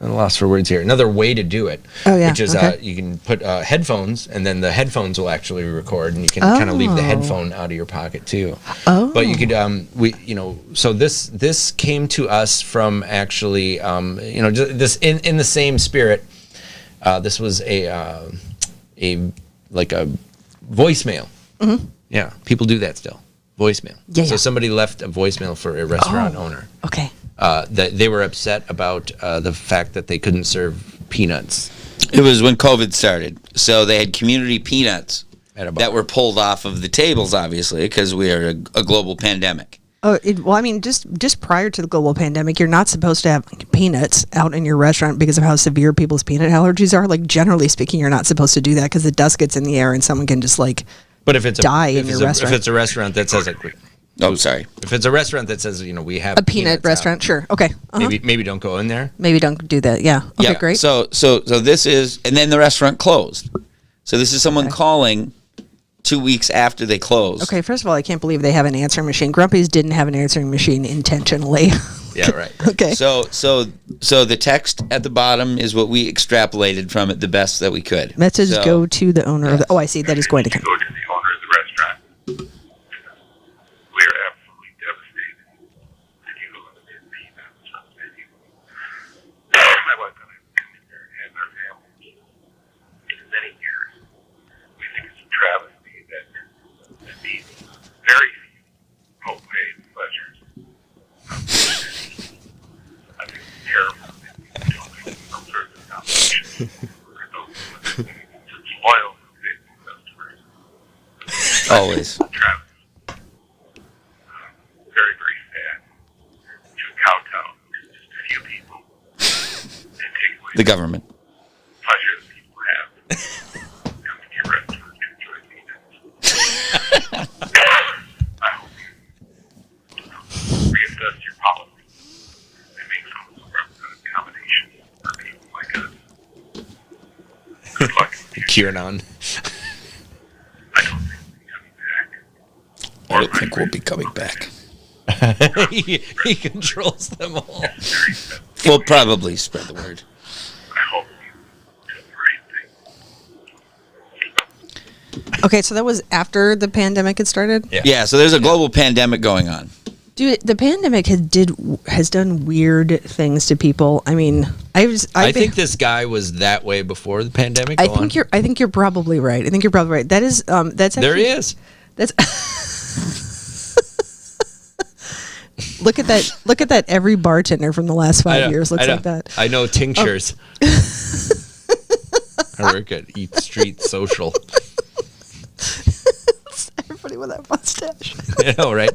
I'm lost for words here. Another way to do it, which is you can put headphones, and then the headphones will actually record, and you can kind of leave the headphone out of your pocket too. Oh. But you could, so this came to us from actually, just this in the same spirit. This was a voicemail. Mm-hmm. Yeah, people do that still. Voicemail. Yeah. So somebody left a voicemail for a restaurant owner. Okay. That they were upset about the fact that they couldn't serve peanuts. It was when COVID started. So they had community peanuts that were pulled off of the tables, obviously, because we are a global pandemic. Oh, just prior to the global pandemic, you're not supposed to have peanuts out in your restaurant because of how severe people's peanut allergies are. Like, generally speaking, you're not supposed to do that because the dust gets in the air and someone can just, but if it's die in your restaurant. If it's a restaurant that says, sorry. If it's a restaurant that says, we have a peanut restaurant, sure. Okay. Uh-huh. Maybe don't go in there. Maybe don't do that. Yeah. Okay, yeah. Great. So this is, and then the restaurant closed. So this is someone calling 2 weeks after they closed. Okay, first of all, I can't believe they have an answering machine. Grumpy's didn't have an answering machine intentionally. Yeah, right. Okay. So the text at the bottom is what we extrapolated from it the best that we could. Message go to the owner of the. Oh, I see. That is going to come. Go to the owner of the restaurant. We are absolutely devastated that you eliminated peanuts from the menu. My wife and I have come in here and had our families in many years. We think it's a travesty that these very few low-paid pleasures of the city, I think it's terrible that we don't make some sort of compensation for those who spoil the faithful customers. Always. Travesty. Very, very sad to kowtow to just a few people and take away The government. pleasure that people have coming to your restaurant to enjoy peanuts. I hope you reassess your policy and make some sort of accommodation for people like us. Good luck in the future. QAnon. I don't think we'll be coming back. I don't think we'll be coming back. he controls them all. We'll probably spread the word. I hope you do the right thing. Okay, so that was after the pandemic had started? Yeah, so there's a global pandemic going on. Dude, the pandemic has done weird things to people. I mean, I think this guy was that way before the pandemic. I think you're probably right. That is that's actually, there he is. That's Look at that. Every bartender from the last 5 years looks like that. I know tinctures. I work at Eat Street Social. Everybody with that mustache. I know, right?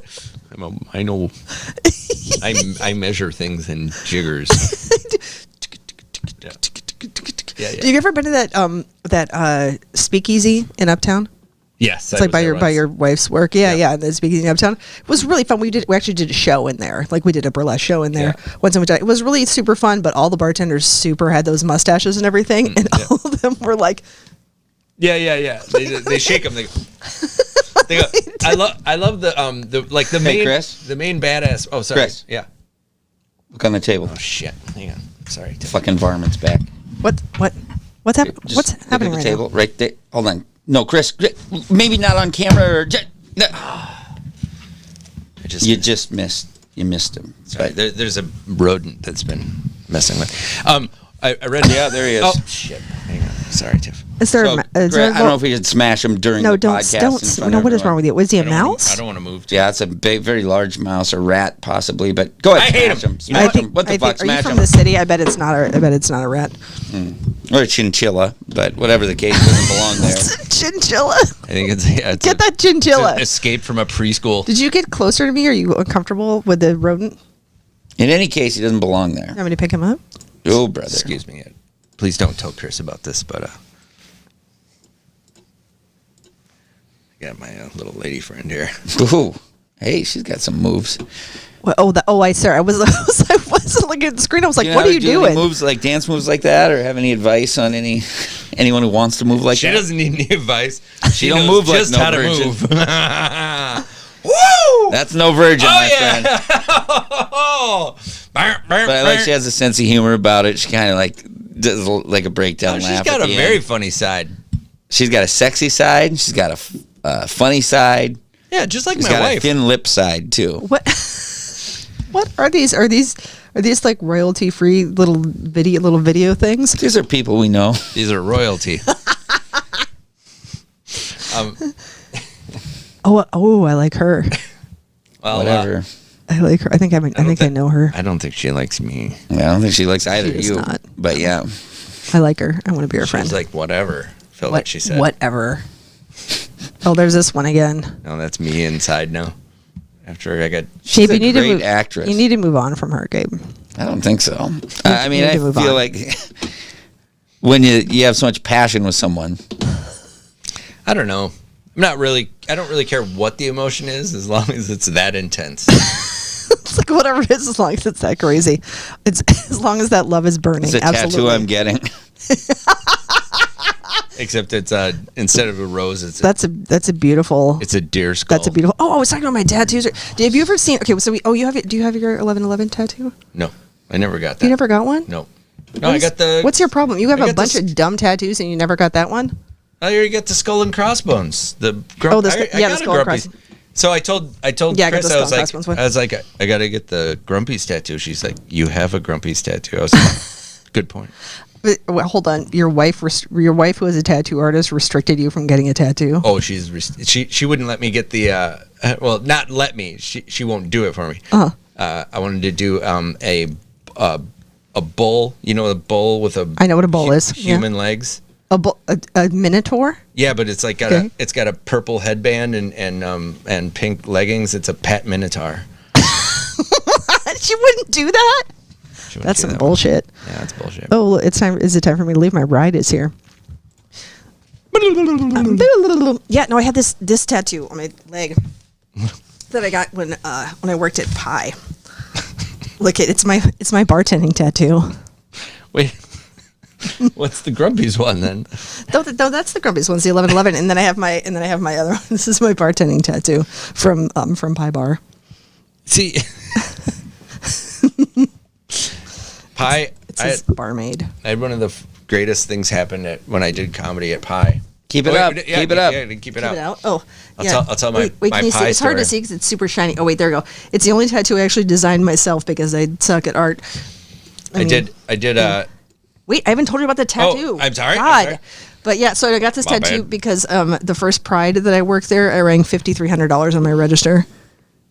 I know. I measure things in jiggers. Yeah. Do you ever been to that speakeasy in Uptown? Yes, it's like by your wife's work. Yeah. The speakeasy in Uptown. It was really fun. We actually did a show in there. Like, we did a burlesque show in there once in which it was really super fun. But all the bartenders had those mustaches and everything, and all of them were like, yeah. They shake them. They go. I love the main Chris? the main badass. Oh, sorry. Chris. Yeah. Look on the table. Oh shit. Hang on. Sorry. Fucking varmint's back. What's happening? What's happening right table now? right there. Hold on. No, Chris. Maybe not on camera. You just missed. You missed him. Right. There's a rodent that's been messing with. I read. Yeah, there he is. Oh shit. Hang on. Sorry, Tiff. Is there? I don't know if we should smash him during the podcast. No, what is wrong with you? Was he a mouse? I don't want to move. Yeah, it's a big, very large mouse, a rat possibly. But go ahead, I hate him. Smash him. What the fuck? Are Smash you from him. the city? I bet it's not a rat. Or a chinchilla, but whatever the case, doesn't belong there. Chinchilla. I think it's Get that chinchilla. Escape from a preschool. Did you get closer to me? Are you uncomfortable with the rodent? In any case, he doesn't belong there. You want me to pick him up? Oh, brother. Excuse me. please don't tell Chris about this, but I got my little lady friend here. Ooh. Hey, she's got some moves. Well, I wasn't looking at the screen. I was like, You know what how are to you do any doing? moves like dance moves like that, or have any advice on anyone who wants to move like She that? doesn't need any advice. She don't knows move like just no how to virgin. move. Woo! That's no virgin, my friend. But But I like she has a sense of humor about it. She kind of like does like a breakdown laugh. She's got at a the very end. funny side. She's got a sexy side. She's got a funny side. Yeah, just like She's my got wife. a thin lip side too. What? What are these? Are these like royalty free little video things? These are people we know. These are royalty. Oh, I like her. Well, Whatever. I like her. I think I know her. I don't think she likes me. I don't think she likes either She of does you. not. But yeah. I like her. I want to be her friend. She's like, whatever. Felt like she said. Whatever. Oh, there's this one again. No, that's me inside now. After I got. She's Gabe, a you need to great move. actress. You need to move on from her, Gabe. I don't think so. I mean, need I to move feel on. like when you have so much passion with someone, I don't know. I don't really care what the emotion is as long as it's that intense. It's like whatever it is, as long as it's that crazy. It's as long as that love is burning. it's a Absolutely. tattoo I'm getting. Except it's instead of a rose, That's a beautiful. it's a deer skull. That's a beautiful. Oh, I was talking about my tattoos. Have you ever seen? Okay, so do you have your 1111 tattoo? No, I never got that. You never got one? No. No, I got the. What's your problem? You have I a got bunch this- of dumb tattoos and you never got that one? I already got the skull and crossbones. The Oh, grump, the I skull got a and grumpy's. So I told Yeah, I got the Chris, skull and crossbones one. I was like, I got to get the Grumpy's tattoo. She's like, you have a Grumpy's tattoo. I was like, good point. Well, hold on. Your wife who is a tattoo artist restricted you from getting a tattoo? Oh, she wouldn't let me get the well, not let me. She won't do it for me. Uh-huh. I wanted to do a bull. You know, a bull with a. I know what a bull is. Yeah. Human legs. A minotaur? Yeah, but it's like it's got a purple headband and pink leggings. It's a pet minotaur. She wouldn't do that? She wouldn't That's do some that one. bullshit. Yeah, that's bullshit. Oh, it's time. Is it time for me to leave? My ride is here. Yeah, no, I had this tattoo on my leg that I got when I worked at Pi. Look, it's my bartending tattoo. Wait, what's the Grumpy's one then? No, that's the Grumpy's one's the 1111, and then I have my other one. This is my bartending tattoo from Pi Bar. See, Pi. It says barmaid. I had one of the greatest things happen when I did comedy at Pi. Keep it Oh, up. yeah, Keep it up. Yeah, keep it Keep up. it out. Oh, I'll yeah. tell my Wait, my can you see? Pi It's hard to story. see because it's super shiny. Oh wait, there you go. It's the only tattoo I actually designed myself because I suck at art. I did. Wait, I haven't told you about the tattoo. I'm sorry, I'm God. sorry. But yeah, so I got this My tattoo bad. because the first Pride that I worked there, I rang $5,300 on my register.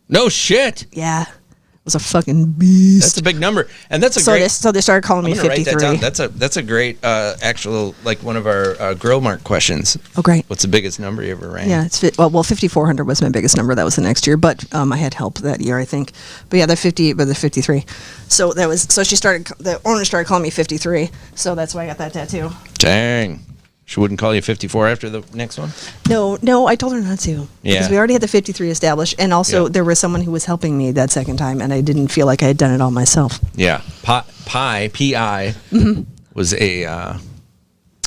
No shit. Yeah, it was a fucking beast. That's a big number, and that's a so great. they started calling I'm me gonna write that 53. down. That's a great actual like one of our grill mark questions. Oh, great. What's the biggest number you ever rang? Yeah, it's 5,400 was my biggest number. That was the next year, but I had help that year, I think. But yeah, the 58, but the 53. So the owner started calling me 53. So that's why I got that tattoo. Dang. She wouldn't call you 54 after the next one? No, I told her not to. Yeah. Because we already had the 53 established, and also Yeah. there was someone who was helping me that second time, and I didn't feel like I had done it all myself. Yeah. Pi, P-I, was a...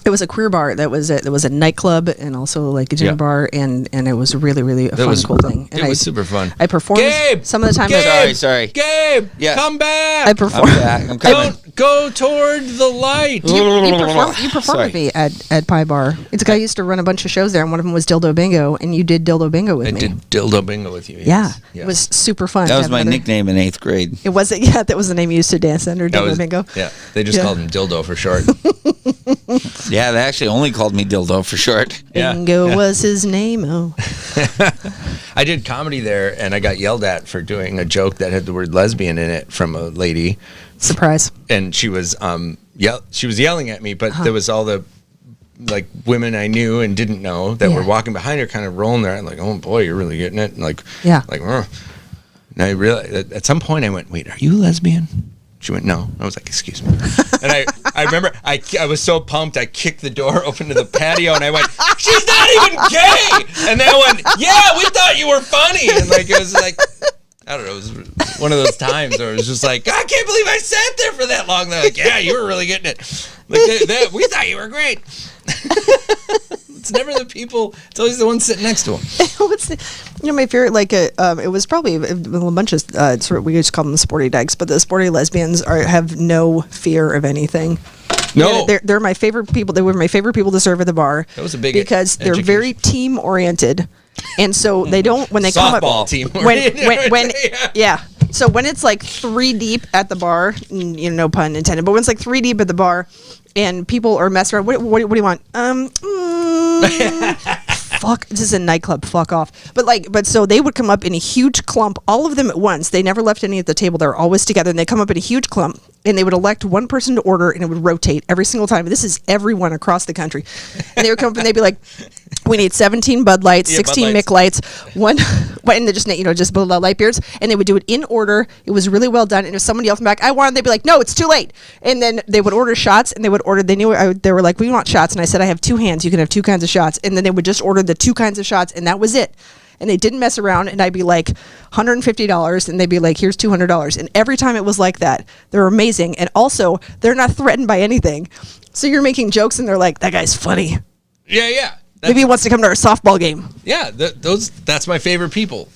It was a queer bar. There was a nightclub and also like a gin Yeah. bar, and it was really a fun, was cool thing. And It was super fun. I performed Gabe! some of the time. Gabe! Sorry. Gabe! Yeah. Come back! I performed. I'm back. I'm coming. Go toward the light. You performed Sorry. with me at Pi Bar. It's a guy who used to run a bunch of shows there, and one of them was Dildo Bingo, and you did Dildo Bingo with I me. did dildo bingo with you. Yeah, Yes. it was super fun. That to was have my another- nickname in 8th grade. It was yeah, that was the name you used to dance under, That Dildo was- Bingo. Yeah, they just Yeah. called him dildo for short. Yeah, they actually only called me Dildo for short. Yeah, Bingo yeah. was his name. Oh, I did comedy there, and I got yelled at for doing a joke that had the word lesbian in it from a lady, surprise! and she was yelling at me, but there was all the like women I knew and didn't know that were Yeah. walking behind her, kind of rolling there, and like, oh boy, you're really getting it, and like, Yeah. like, and I realized at some point I went, wait, are you a lesbian? She went, no. I was like, excuse me. And I remember I was so pumped, I kicked the door open to the patio, and I went, she's not even gay! And they went, yeah, we thought you were funny. And like, it was like, I don't know, it was one of those times where it was just like, I can't believe I sat there for that long. They're like, yeah, you were really getting it. Like, we thought you were great. It's never the people, it's always the one sitting next to them. My favorite, like, it was probably a bunch of, we just call them the sporty dykes, but the sporty lesbians have no fear of anything. No. They're my favorite people. They were my favorite people to serve at the bar. That was a big because they're education. very team oriented. And so they don't, when they come up. Softball team. Yeah. So when it's like 3 deep at the bar, no pun intended, but when it's like 3 deep at the bar and people are messing around, what do you want? Fuck, this is a nightclub, fuck off. But so they would come up in a huge clump, all of them at once. They never left any at the table. They were always together, and they come up in a huge clump, and they would elect one person to order, and it would rotate every single time. This is everyone across the country. And they would come up, and they'd be like, we need 17 Bud Lights, 16 Mick Lights, one, and they just Bud Light beers, and they would do it in order. It was really well done, and if somebody yelled from back, I want, they'd be like, no, it's too late. And then they would order shots, and they were like, we want shots, and I said, I have 2 hands, you can have 2 kinds of shots, and then they would just order the 2 kinds of shots, and that was it. And they didn't mess around, and I'd be like, $150, and they'd be like, here's $200. And every time it was like that. They're amazing, and also, they're not threatened by anything. So you're making jokes, and they're like, that guy's funny. Yeah. Maybe he wants to come to our softball game. Yeah, that's my favorite people.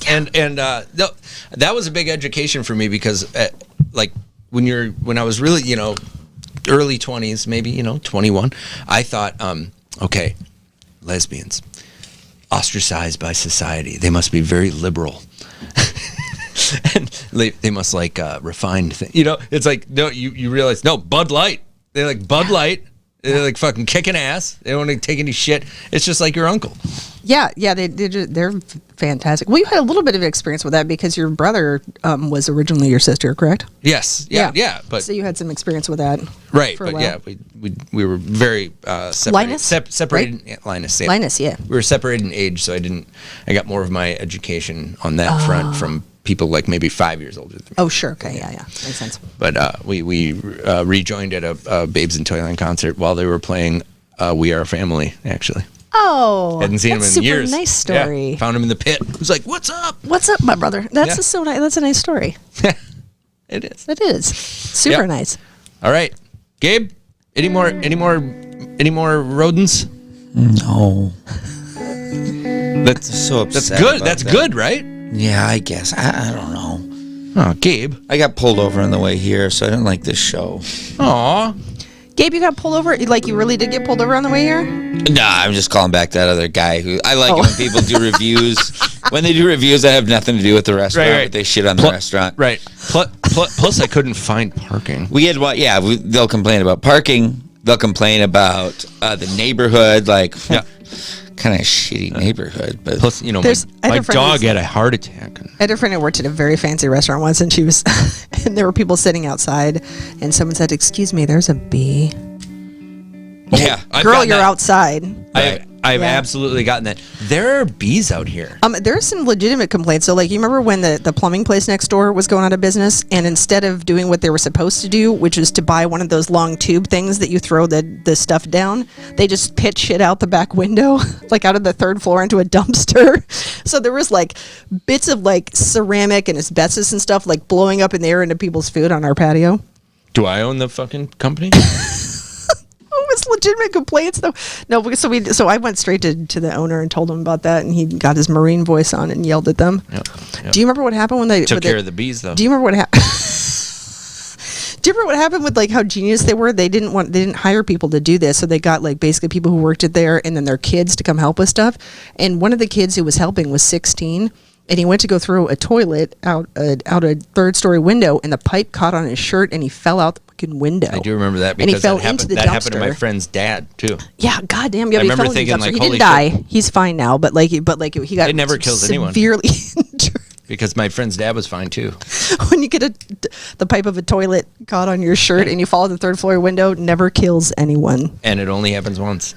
And that was a big education for me because, like, when I was really, early 20s, maybe, 21, I thought, okay, lesbians, ostracized by society. They must be very liberal. And they must like refined things. It's like, no, you realize, no, Bud Light. They're like Bud Light. They're like fucking kicking ass. They don't want to take any shit. It's just like your uncle. Yeah, they're fantastic. Well, you had a little bit of experience with that because your brother was originally your sister, correct? Yes. Yeah. But so you had some experience with that, right? But yeah, we were very separated. Linus? Separated. Right? Yeah, Linus. Yeah. Linus, yeah. We were separated in age, so I got more of my education on that front from people like maybe 5 years older than me. Oh, sure. Okay. Yeah. Makes sense. But we rejoined at a Babes in Toyland concert while they were playing We Are a Family, actually. Oh, hadn't seen him in years. Nice story. Yeah, found him in the pit. He was like, "What's up? What's up, my brother?" That's so nice. That's a nice story. It is. It is super nice. All right, Gabe. Any more rodents? No. That's so upset. That's good. about That's that. good, right? Yeah, I guess. I don't know. Oh, Gabe. I got pulled over on the way here, so I didn't like this show. Aw. Gabe, you got pulled over? Like, you really did get pulled over on the way here? Nah, I'm just calling back that other guy who I like it when people do reviews. When they do reviews that have nothing to do with the restaurant, Right. but they shit on the restaurant. Right. Plus, I couldn't find parking. We had one. Yeah, they'll complain about parking. They'll complain about the neighborhood, like kind of shitty neighborhood. But Plus, my dog had a heart attack. I had a friend who worked at a very fancy restaurant once, and she was, and there were people sitting outside, and someone said, "Excuse me, there's a bee." yeah, Girl, you're outside. I've absolutely gotten that. There are bees out here. There are some legitimate complaints. So, like, you remember when the plumbing place next door was going out of business, and instead of doing what they were supposed to do, which was to buy one of those long tube things that you throw the stuff down, they just pitch shit out the back window, like out of the 3rd floor into a dumpster. So there was like bits of like ceramic and asbestos and stuff like blowing up in the air into people's food on our patio. Do I own the fucking company? It's legitimate complaints though. No, so I went straight to the owner and told him about that, and he got his Marine voice on and yelled at them. Yep. Do you remember what happened when they took care of the bees though? Do you remember what happened? Do you remember what happened with like how genius they were? They didn't hire people to do this, so they got like basically people who worked it there and then their kids to come help with stuff. And one of the kids who was helping was 16. And he went to go throw a toilet out a 3rd-story window, and the pipe caught on his shirt, and he fell out the fucking window. I do remember that and because he fell into the dumpster. that happened to my friend's dad too. Yeah, goddamn. Yeah, I he remember fell into the thinking, dumpster. like, He holy didn't die. He's fine now, but he got It never kills anyone. severely injured. Because my friend's dad was fine too. When you get the pipe of a toilet caught on your shirt and you fall out the 3rd-floor window, it never kills anyone. And it only happens once.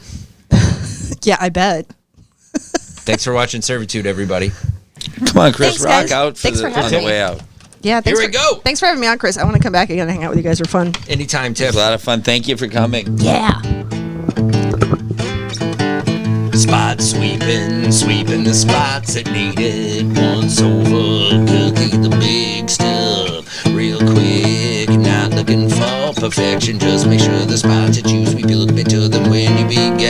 Yeah, I bet. Thanks for watching Servitude, everybody. Come on, Chris, Thanks, rock guys. out Thanks for on having the me. way out. Yeah, Here we go. Thanks for having me on, Chris. I want to come back again and hang out with you guys. Are fun. Anytime, It Tiff. was a lot of fun. Thank you for coming. Yeah. Spot sweeping the spots that needed once over. Cooking the big stuff real quick. Not looking for perfection, just make sure the spots you choose sweep you look better than when you began.